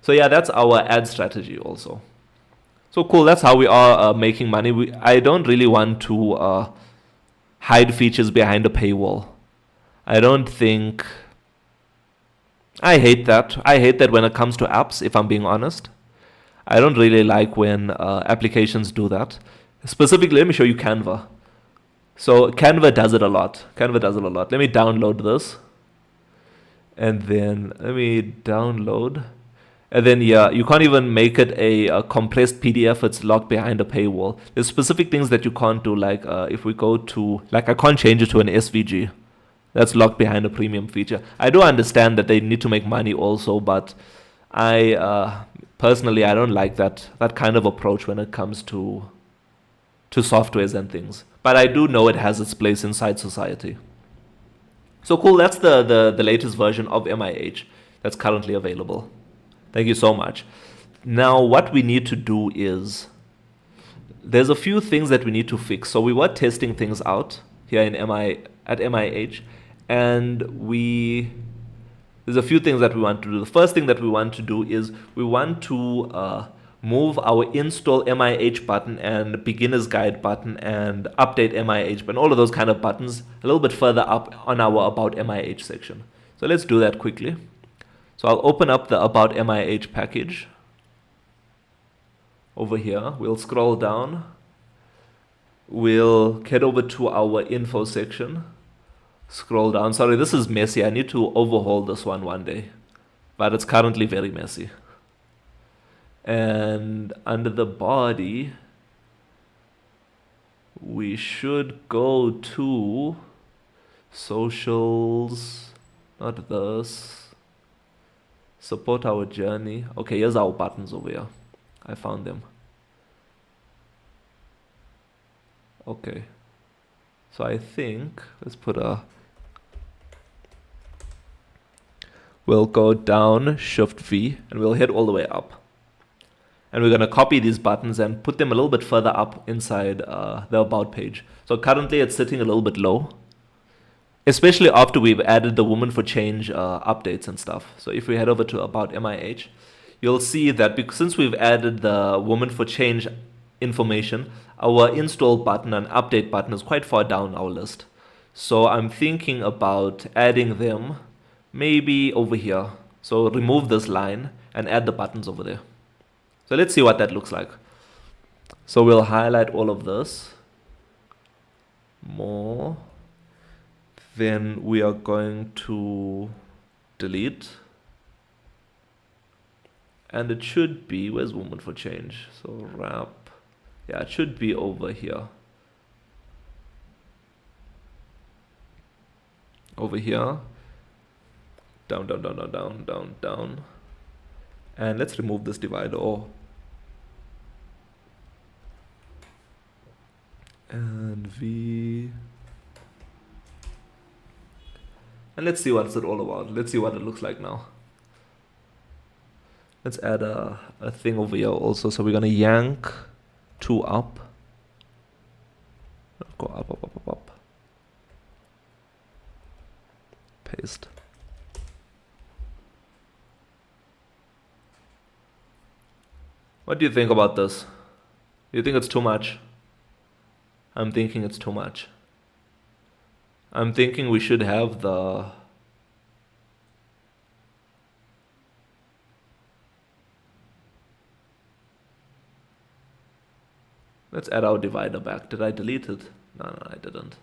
So yeah, that's our ad strategy also. So cool, that's how we are making money. I don't really want to hide features behind a paywall. I hate that. I hate that when it comes to apps, if I'm being honest. I don't really like when applications do that. Specifically, let me show you Canva. So Canva does it a lot. Let me download this. And then let me download. And then, yeah, you can't even make it a compressed PDF. It's locked behind a paywall. There's specific things that you can't do. Like if we go to, I can't change it to an SVG. That's locked behind a premium feature. I do understand that they need to make money also, but personally, I don't like that kind of approach when it comes to softwares and things. But I do know it has its place inside society. So cool, that's the latest version of MIH that's currently available. Thank you so much. Now, what we need to do is, there's a few things that we need to fix. So we were testing things out here at MIH, and there's a few things that we want to do. The first thing that we want to do is we want to move our install MIH button and beginner's guide button and update MIH button, all of those kind of buttons a little bit further up on our about MIH section. So let's do that quickly. So I'll open up the about MIH package over here. We'll scroll down. We'll head over to our info section. Scroll down. Sorry, this is messy. I need to overhaul this one day, but it's currently very messy. And under the body, we should go to socials, not this. Support our journey. Okay, here's our buttons over here. I found them. Okay. So I think, let's put we'll go down, Shift V, and we'll head all the way up. And we're going to copy these buttons and put them a little bit further up inside the About page. So currently it's sitting a little bit low, especially after we've added the Women for Change updates and stuff. So if we head over to About MIH, you'll see that since we've added the Women for Change information, our install button and update button is quite far down our list. So I'm thinking about adding them maybe over here. So remove this line and add the buttons over there. So let's see what that looks like. So we'll highlight all of this. More. Then we are going to delete. And it should be, where's Women for Change? So wrap. Yeah, it should be over here. Over here. Down, down, down, down, down, down, down. And let's remove this divider. And V. And let's see what's it all about. Let's see what it looks like now. Let's add a thing over here also. So we're gonna yank 2 up. Go up, up, up, up, up. Paste. What do you think about this? Do you think it's too much? I'm thinking it's too much. I'm thinking we should have the... Let's add our divider back. Did I delete it? No, I didn't.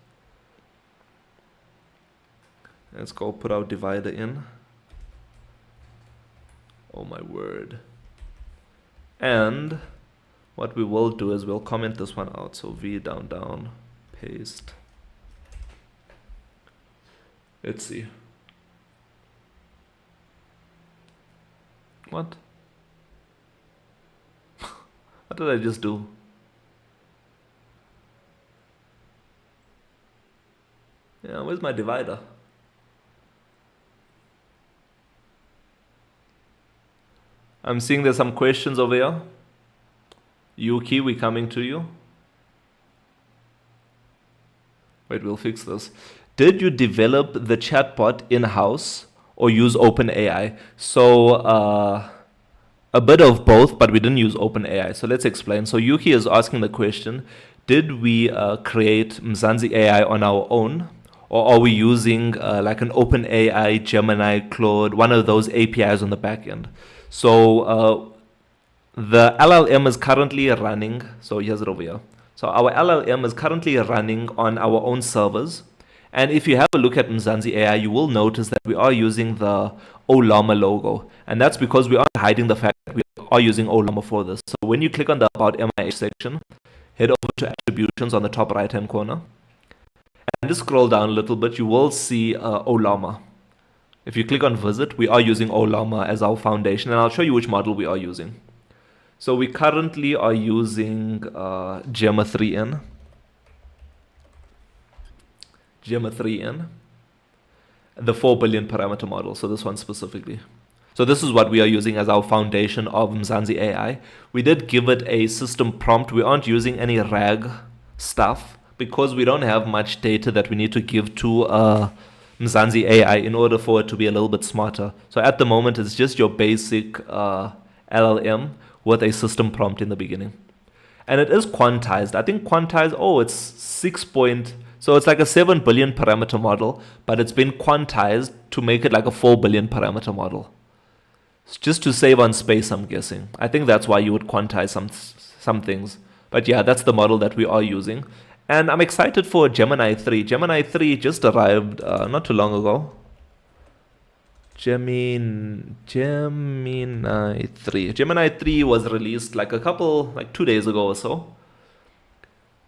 Let's go put our divider in. Oh my word. And what we will do is we'll comment this one out. So V down, down, paste. Let's see. What? What did I just do? Yeah, where's my divider? I'm seeing there's some questions over here. Yuki, we coming to you. Wait, we'll fix this. Did you develop the chatbot in-house or use OpenAI? So a bit of both, but we didn't use OpenAI. So let's explain. So Yuki is asking the question, did we create Mzansi AI on our own? Or are we using like an OpenAI, Gemini, Claude, one of those APIs on the back end? So the LLM is currently running. So here's it over here. So our LLM is currently running on our own servers. And if you have a look at Mzansi AI, you will notice that we are using the Olama logo. And that's because we aren't hiding the fact that we are using Olama for this. So when you click on the About MIH section, head over to Attributions on the top right-hand corner. And just scroll down a little bit, you will see Olama. If you click on Visit, we are using Olama as our foundation. And I'll show you which model we are using. So we currently are using Gemma 3N. Gemma 3N. The 4 billion parameter model. So this one specifically. So this is what we are using as our foundation of Mzansi AI. We did give it a system prompt. We aren't using any RAG stuff because we don't have much data that we need to give to Mzansi AI in order for it to be a little bit smarter. So at the moment, it's just your basic LLM with a system prompt in the beginning. And it is quantized. I think quantized, it's 6 point. So it's like a 7 billion parameter model, but it's been quantized to make it like a 4 billion parameter model. It's just to save on space, I'm guessing. I think that's why you would quantize some things. But yeah, that's the model that we are using. And I'm excited for Gemini 3. Gemini 3 just arrived not too long ago. Gemini 3. Gemini 3 was released like 2 days ago or so.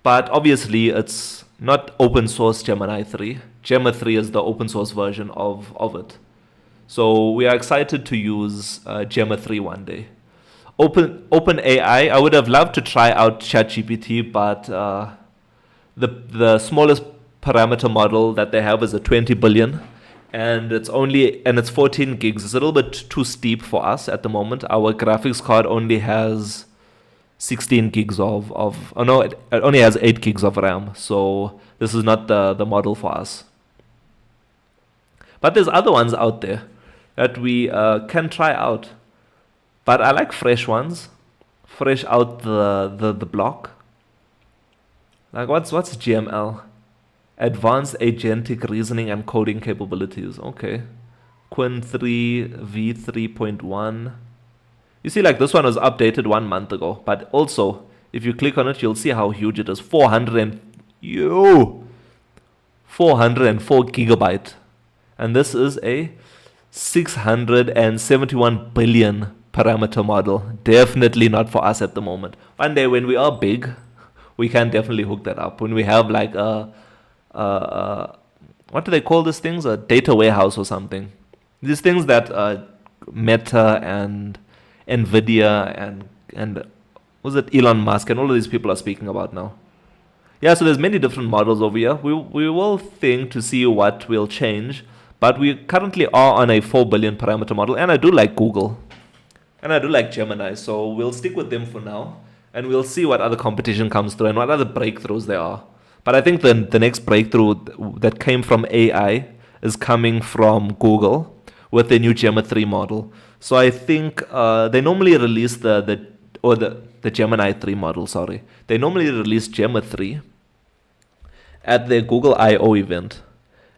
But obviously it's not open source Gemini 3. Gemma 3 is the open source version of it. So we are excited to use Gemma 3 one day. OpenAI, I would have loved to try out ChatGPT, but the smallest parameter model that they have is a 20 billion. And it's 14 gigs. It's a little bit too steep for us at the moment. Our graphics card only has 16 gigs it only has 8 gigs of RAM. So this is not the model for us. But there's other ones out there that we can try out. But I like fresh ones. Fresh out the block. Like what's GML? Advanced Agentic Reasoning and Coding Capabilities. Okay. Quinn 3 V.1.2.3. You see, like this one was updated 1 month ago. But also, if you click on it, you'll see how huge it is. 404 gigabyte. And this is a 671 billion parameter model. Definitely not for us at the moment. One day when we are big, we can definitely hook that up. When we have like what do they call these things? A data warehouse or something. These things that Meta and Nvidia and was it Elon Musk and all of these people are speaking about now. Yeah, so there's many different models over here. We will think to see what will change, but we currently are on a 4 billion parameter model, and I do like Google, and I do like Gemini, so we'll stick with them for now, and we'll see what other competition comes through and what other breakthroughs there are. But I think the next breakthrough that came from AI is coming from Google with the new Gemma 3 model. So I think they normally release the Gemini 3 model, sorry. They normally release Gemma 3 at their Google I.O. event.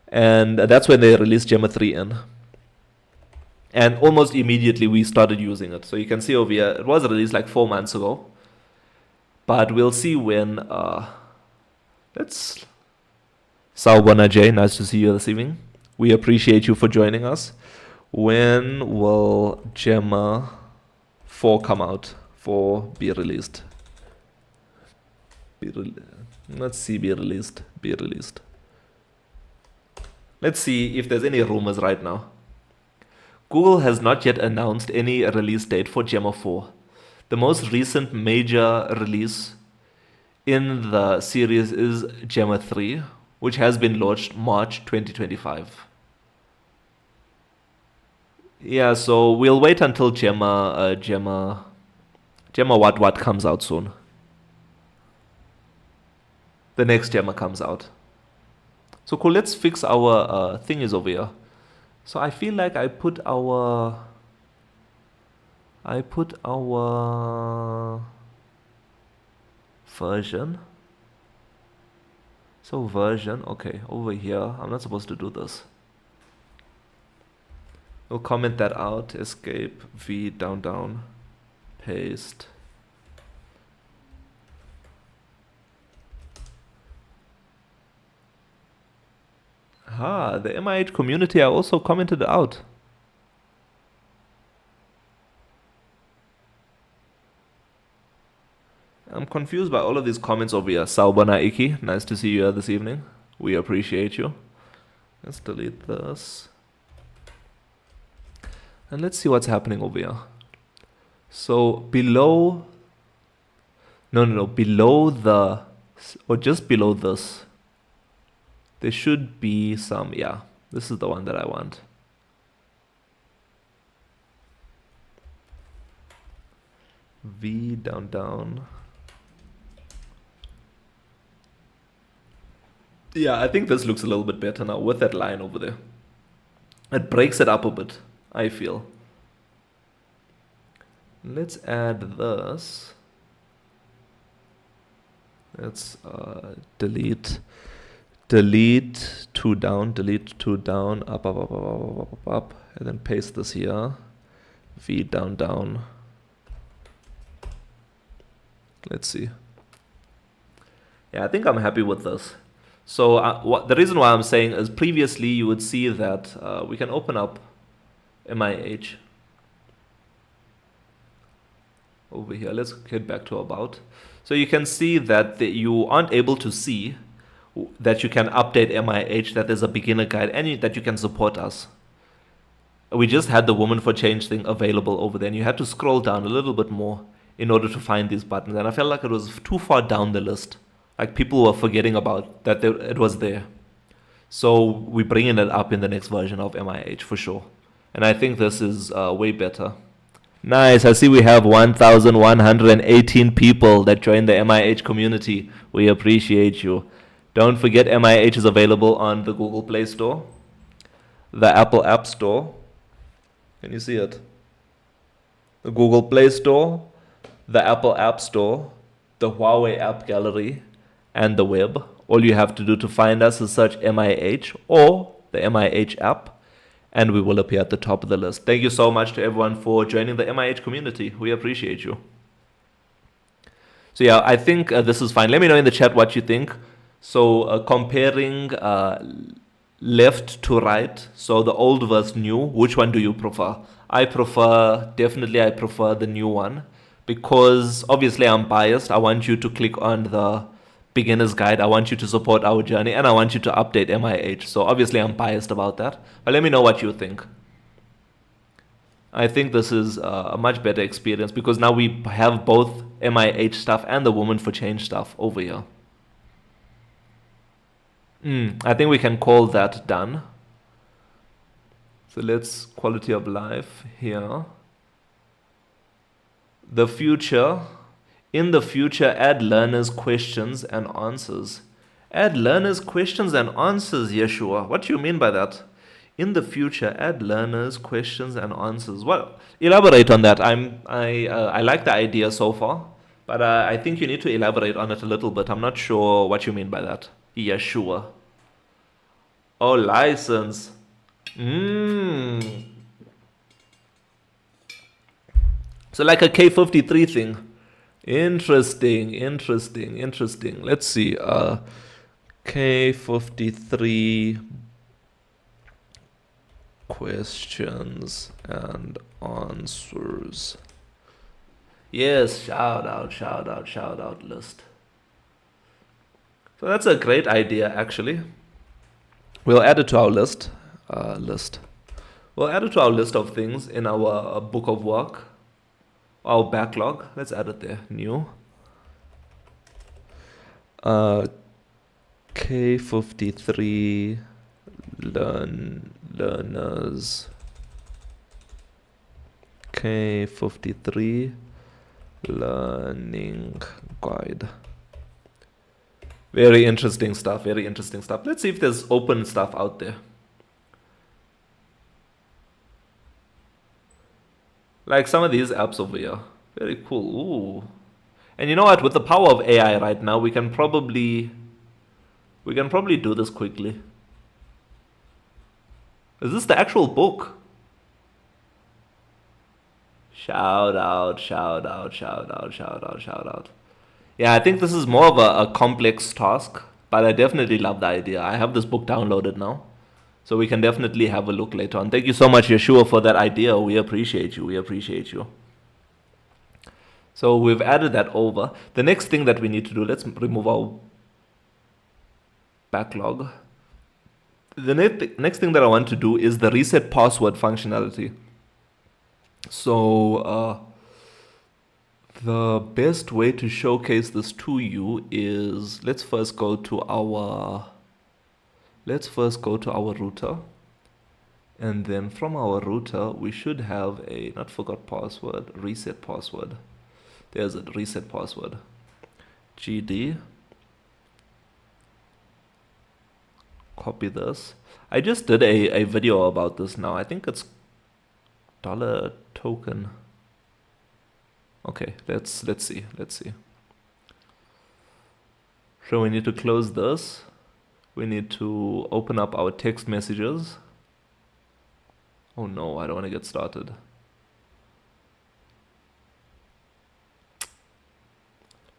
And that's when they released Gemma 3 in. And almost immediately we started using it. So you can see over here, it was released like 4 months ago. But we'll see when... Sawubona Jay, nice to see you this evening. We appreciate you for joining us. When will Gemma 4 come out for be released? Let's see, be released. Let's see if there's any rumors right now. Google has not yet announced any release date for Gemma 4. The most recent major release in the series is Gemma 3, which has been launched March 2025. Yeah, so we'll wait until Gemma what comes out soon. The next Gemma comes out. So cool, let's fix our thingies over here. So I feel like I put our version. So version, okay, over here. I'm not supposed to do this. We'll comment that out. Escape, V, down, paste. The MIH community I also commented out. I'm confused by all of these comments over here. Saubana Iki, nice to see you here this evening. We appreciate you. Let's delete this. And let's see what's happening over here. So below, below the, or just below this, there should be some, yeah, this is the one that I want. V, down. Yeah, I think this looks a little bit better now with that line over there. It breaks it up a bit, I feel. Let's add this. Let's delete 2 down, up, and then paste this here. V, down. Let's see. Yeah, I think I'm happy with this. So the reason why I'm saying is previously you would see that we can open up MIH over here. Let's head back to about. So you can see that you aren't able to see that you can update MIH, that there's a beginner guide, and that you can support us. We just had the Woman for Change thing available over there, and you had to scroll down a little bit more in order to find these buttons. And I felt like it was too far down the list. Like people were forgetting about that it was there. So we're bringing it up in the next version of MIH for sure. And I think this is way better. Nice. I see we have 1,118 people that joined the MIH community. We appreciate you. Don't forget MIH is available on the Google Play Store, the Apple App Store. Can you see it? The Google Play Store, the Apple App Store, the Huawei App Gallery, and the web. All you have to do to find us is search MIH or the MIH app, and we will appear at the top of the list. Thank you so much to everyone for joining the MIH community. We appreciate you. So yeah, I think this is fine. Let me know in the chat what you think. So comparing left to right, so the old versus new, which one do you prefer? Definitely I prefer the new one, because obviously I'm biased. I want you to click on the beginner's guide. I want you to support our journey, and I want you to update MIH. So obviously I'm biased about that, but let me know what you think. I think this is a much better experience because now we have both MIH stuff and the Woman for Change stuff over here. I think we can call that done. So let's quality of life here. The future. In the future, add learners' questions and answers. Add learners' questions and answers, Yeshua. What do you mean by that? In the future, add learners' questions and answers. Well, elaborate on that. I like the idea so far, but I think you need to elaborate on it a little bit. I'm not sure what you mean by that. Yeshua. Oh, license. So like a K53 thing. Interesting. Let's see. K53 questions and answers. Yes, shout out list. So that's a great idea, actually. We'll add it to our list. We'll add it to our list of things in our book of work, our backlog. Let's add it there. New. K53 learners. K53 learning guide. Very interesting stuff. Let's see if there's open stuff out there. Like some of these apps over here. Very cool. Ooh. And you know what? With the power of AI right now, we can probably do this quickly. Is this the actual book? Shout out. Yeah, I think this is more of a complex task, but I definitely love the idea. I have this book downloaded now, so we can definitely have a look later on. Thank you so much, Yeshua, for that idea. We appreciate you. So we've added that over. The next thing that we need to do, let's remove our backlog. The next thing that I want to do is the reset password functionality. So the best way to showcase this to you is let's first go to our router, and then from our router we should have a not forgot password, reset password. There's a reset password. GD. Copy this. I just did a video about this now. I think it's $token. Okay, let's see. So we need to close this. We need to open up our text messages. Oh no, I don't want to get started.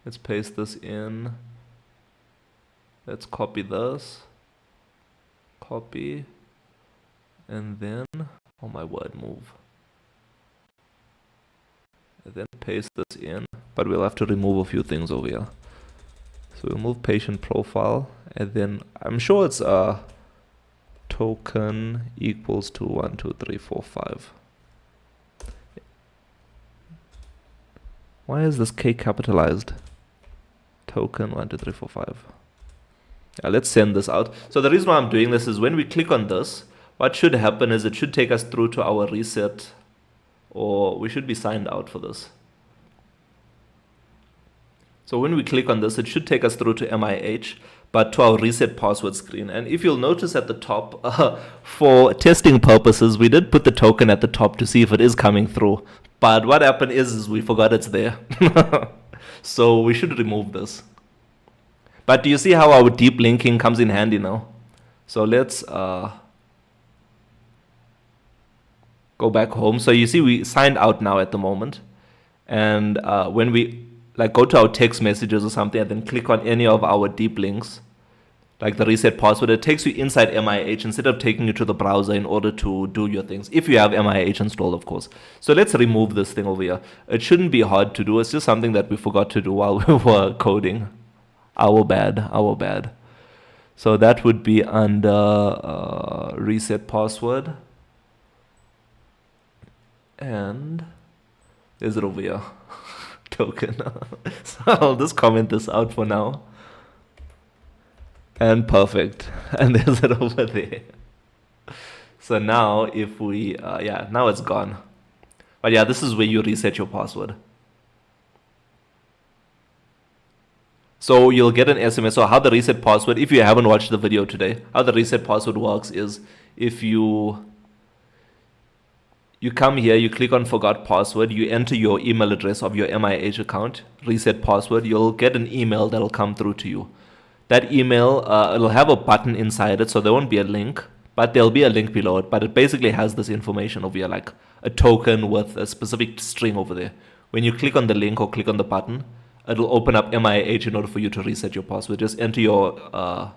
Let's paste this in. Let's copy this. Copy. And then, oh my word, move. And then paste this in. But we'll have to remove a few things over here. So we'll move patient profile. And then I'm sure it's a token equals to 1, 2, 3, 4, 5. Why is this K capitalized? Token 1, 2, 3, 4, 5. Yeah, let's send this out. So the reason why I'm doing this is when we click on this, what should happen is it should take us through to our reset, or we should be signed out for this. So when we click on this, it should take us through to MIH, but to our reset password screen. And if you'll notice at the top, for testing purposes, we did put the token at the top to see if it is coming through. But what happened is we forgot it's there. So we should remove this. But do you see how our deep linking comes in handy now? So let's go back home. So you see we signed out now at the moment. And when we like go to our text messages or something and then click on any of our deep links, like the reset password, it takes you inside MIH instead of taking you to the browser in order to do your things. If you have MIH installed, of course. So let's remove this thing over here. It shouldn't be hard to do. It's just something that we forgot to do while we were coding. Our bad. So that would be under reset password. And is it over here? Token. So I'll just comment this out for now. And perfect. And there's it over there. So now if we, yeah, now it's gone. But yeah, this is where you reset your password. So you'll get an SMS. So how the reset password, if you haven't watched the video today, how the reset password works is if you come here, you click on forgot password, you enter your email address of your MIH account, reset password, you'll get an email that'll come through to you. That email, it'll have a button inside it, so there won't be a link, but there'll be a link below it. But it basically has this information over here, like a token with a specific string over there. When you click on the link or click on the button, it'll open up MIH in order for you to reset your password. Just enter your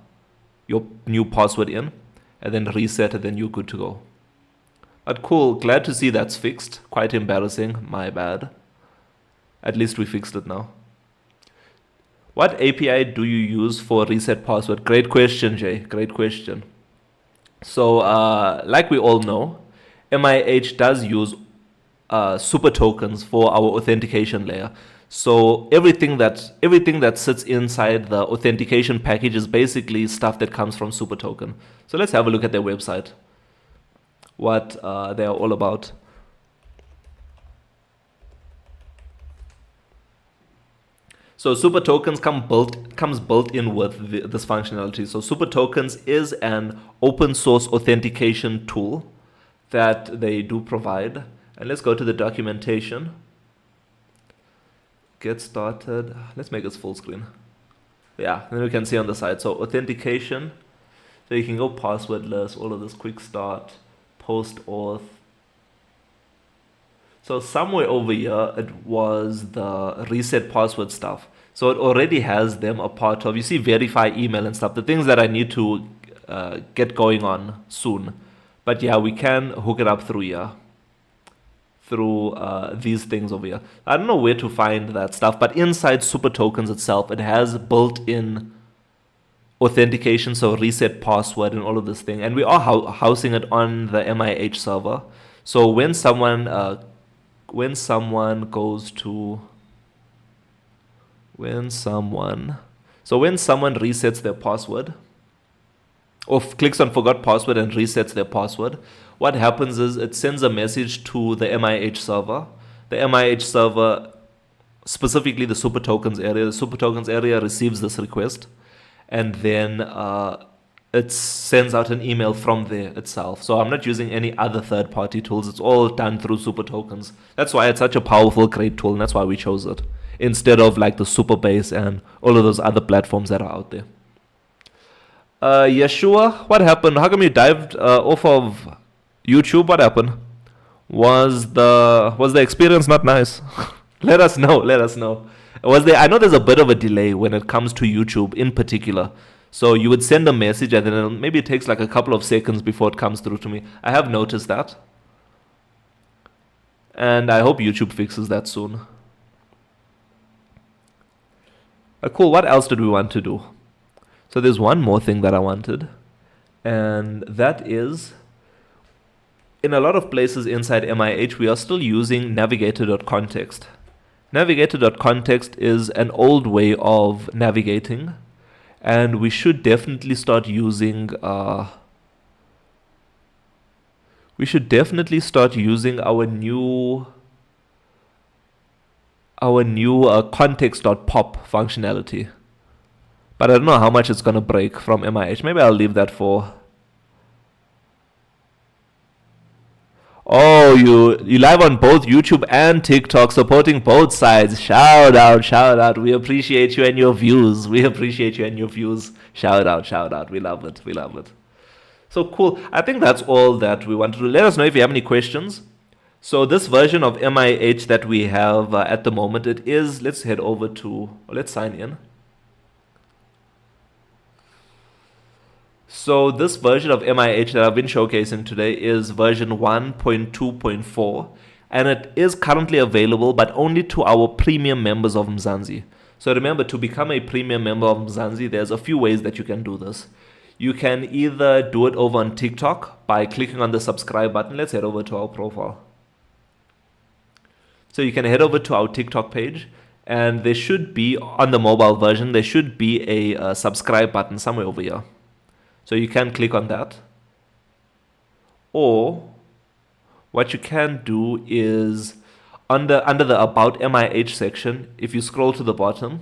new password in, and then reset, and then you're good to go. But cool, glad to see that's fixed. Quite embarrassing, my bad. At least we fixed it now. What API do you use for reset password? Great question, Jay. Great question. So, like we all know, MIH does use super tokens for our authentication layer. So everything that sits inside the authentication package is basically stuff that comes from super token. So let's have a look at their website, what they are all about. So super tokens comes built in with this functionality. So super tokens is an open source authentication tool that they do provide. And let's go to the documentation. Get started. Let's make this full screen. Yeah, then we can see on the side. So authentication. So you can go passwordless, all of this, quick start, post auth. So somewhere over here, it was the reset password stuff. So it already has them a part of, you see verify email and stuff, the things that I need to get going on soon. But yeah, we can hook it up through here. Through these things over here. I don't know where to find that stuff, but inside super tokens itself, it has built-in authentication, so reset password and all of this thing. And we are housing it on the MIH server. So when someone goes to when someone resets their password or clicks on forgot password and resets their password, what happens is it sends a message to the MIH server. The MIH server, specifically the super tokens area, receives this request, and then it sends out an email from there itself. So I'm not using any other third-party tools. It's all done through super tokens. That's why it's such a powerful, great tool, and that's why we chose it instead of like the Superbase and all of those other platforms that are out there. Yeshua, what happened? How come you dived off of YouTube? What happened? Was the experience not nice? Let us know. I know there's a bit of a delay when it comes to YouTube in particular. So you would send a message and then maybe it takes like a couple of seconds before it comes through to me. I have noticed that. And I hope YouTube fixes that soon. Cool, what else did we want to do? So there's one more thing that I wanted, and that is, in a lot of places inside MIH, we are still using navigator.context. Navigator.context is an old way of navigating, and we should definitely start using our new context.pop functionality. But I don't know how much it's going to break from MIH. Maybe I'll leave that for... Oh, you live on both YouTube and TikTok, supporting both sides. Shout out. We appreciate you and your views. Shout out. We love it. So cool. I think that's all that we want to do. Let us know if you have any questions. So this version of MIH that we have at the moment, it is... Let's head over to... let's sign in. So this version of MIH that I've been showcasing today is version 1.2.4, and it is currently available, but only to our premium members of Mzansi. So remember, to become a premium member of Mzansi, there's a few ways that you can do this. You can either do it over on TikTok by clicking on the subscribe button. Let's head over to our profile. So you can head over to our TikTok page, and there should be, on the mobile version, there should be a subscribe button somewhere over here. So you can click on that. Or what you can do is under the About MIH section, if you scroll to the bottom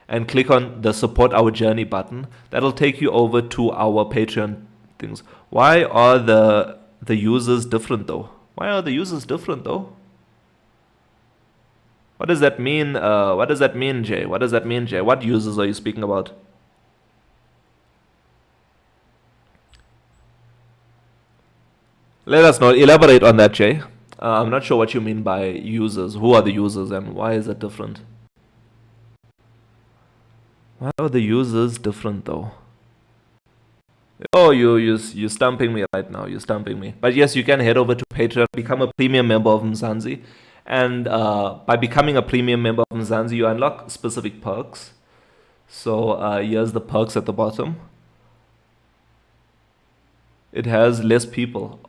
and click on the Support Our Journey button, that'll take you over to our Patreon things. Why are the users different though? What does that mean? Jay? What users are you speaking about? Let us know. Elaborate on that, Jay. I'm not sure what you mean by users. Who are the users and why is it different? Why are the users different though? Oh, you stumping me right now. You're stumping me. But yes, you can head over to Patreon, become a premium member of Mzansi, and by becoming a premium member of Mzansi, you unlock specific perks. So here's the perks at the bottom. It has less people.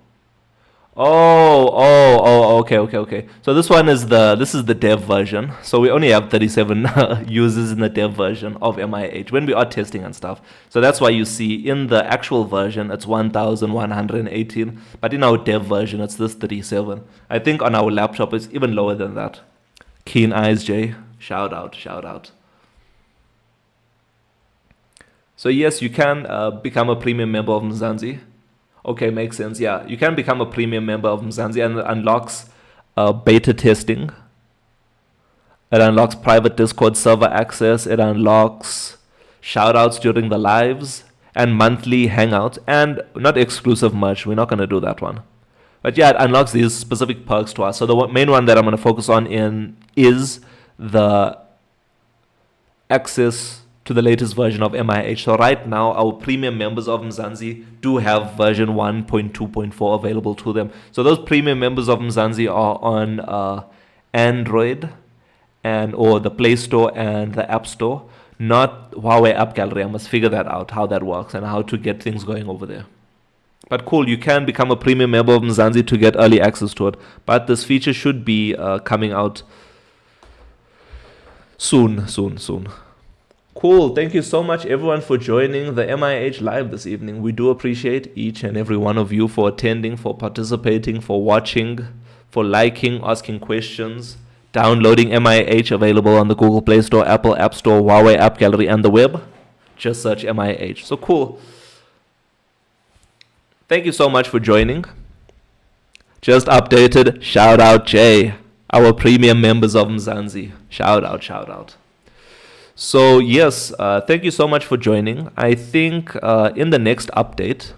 Okay. So this is the dev version. So we only have 37 users in the dev version of MIH when we are testing and stuff. So that's why you see in the actual version it's 1,118, but in our dev version it's this 37. I think on our laptop it's even lower than that. Keen eyes, Jay. Shout out. So yes, you can become a premium member of Mzansi. Okay, makes sense. Yeah, you can become a premium member of Mzansi and it unlocks beta testing. It unlocks private Discord server access. It unlocks shoutouts during the lives and monthly hangouts and not exclusive merch. We're not going to do that one. But yeah, it unlocks these specific perks to us. So the main one that I'm going to focus on is the access to the latest version of MIH. So right now, our premium members of Mzansi do have version 1.2.4 available to them. So those premium members of Mzansi are on Android or the Play Store and the App Store, not Huawei App Gallery. I must figure that out, how that works and how to get things going over there. But cool, you can become a premium member of Mzansi to get early access to it. But this feature should be coming out soon. Cool. Thank you so much, everyone, for joining the MIH Live this evening. We do appreciate each and every one of you for attending, for participating, for watching, for liking, asking questions, downloading MIH, available on the Google Play Store, Apple App Store, Huawei App Gallery, and the web. Just search MIH. So cool. Thank you so much for joining. Just updated. Shout out, Jay, our premium members of Mzansi. Shout out. So yes, thank you so much for joining. I think in the next update,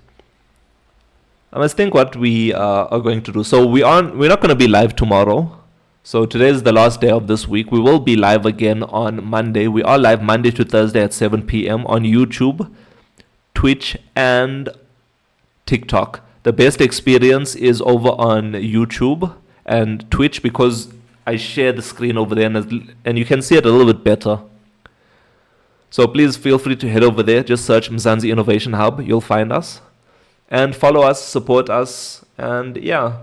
I must think what we are going to do. So we're not going to be live tomorrow. So today is the last day of this week. We will be live again on Monday. We are live Monday to Thursday at 7 p.m. on YouTube, Twitch, and TikTok. The best experience is over on YouTube and Twitch because I share the screen over there and you can see it a little bit better. So please feel free to head over there. Just search Mzansi Innovation Hub. You'll find us. And follow us, support us, and yeah.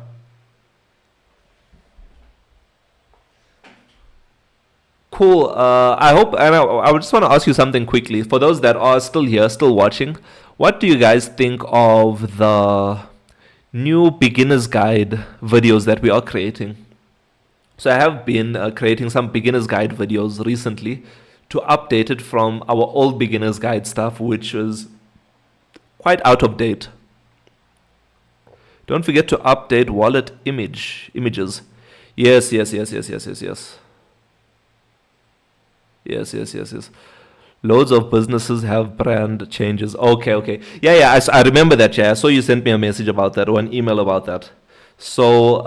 Cool. I just want to ask you something quickly. For those that are still here, still watching, what do you guys think of the new beginner's guide videos that we are creating? So I have been creating some beginner's guide videos recently to update it from our old beginner's guide stuff, which is quite out of date. Don't forget to update wallet images. Yes. Loads of businesses have brand changes. Okay. Yeah. I remember that. Yeah, I saw you sent me a message about that or an email about that. So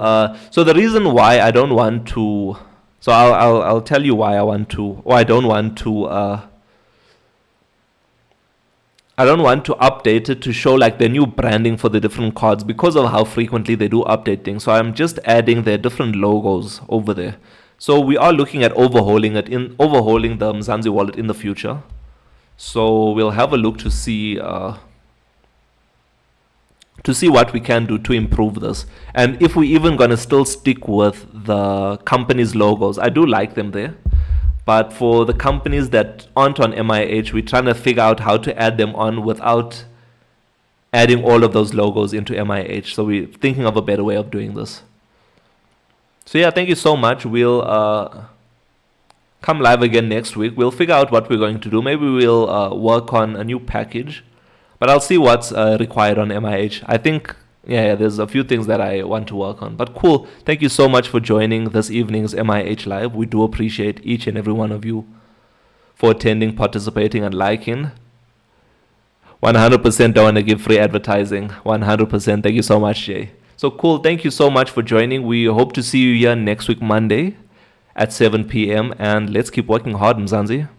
the reason why I don't want to. So I'll tell you why I want to, or I don't want to update it to show like the new branding for the different cards because of how frequently they do update things. So I'm just adding their different logos over there. So we are looking at overhauling the Mzansi wallet in the future. So we'll have a look to see what we can do to improve this. And if we even gonna still stick with the company's logos, I do like them there. But for the companies that aren't on MIH, we're trying to figure out how to add them on without adding all of those logos into MIH. So we're thinking of a better way of doing this. So yeah, thank you so much. We'll come live again next week. We'll figure out what we're going to do. Maybe we'll work on a new package. But I'll see what's required on MIH. I think, there's a few things that I want to work on. But cool. Thank you so much for joining this evening's MIH Live. We do appreciate each and every one of you for attending, participating, and liking. 100% don't want to give free advertising. 100%. Thank you so much, Jay. So cool. Thank you so much for joining. We hope to see you here next week, Monday at 7 p.m. And let's keep working hard, Mzansi.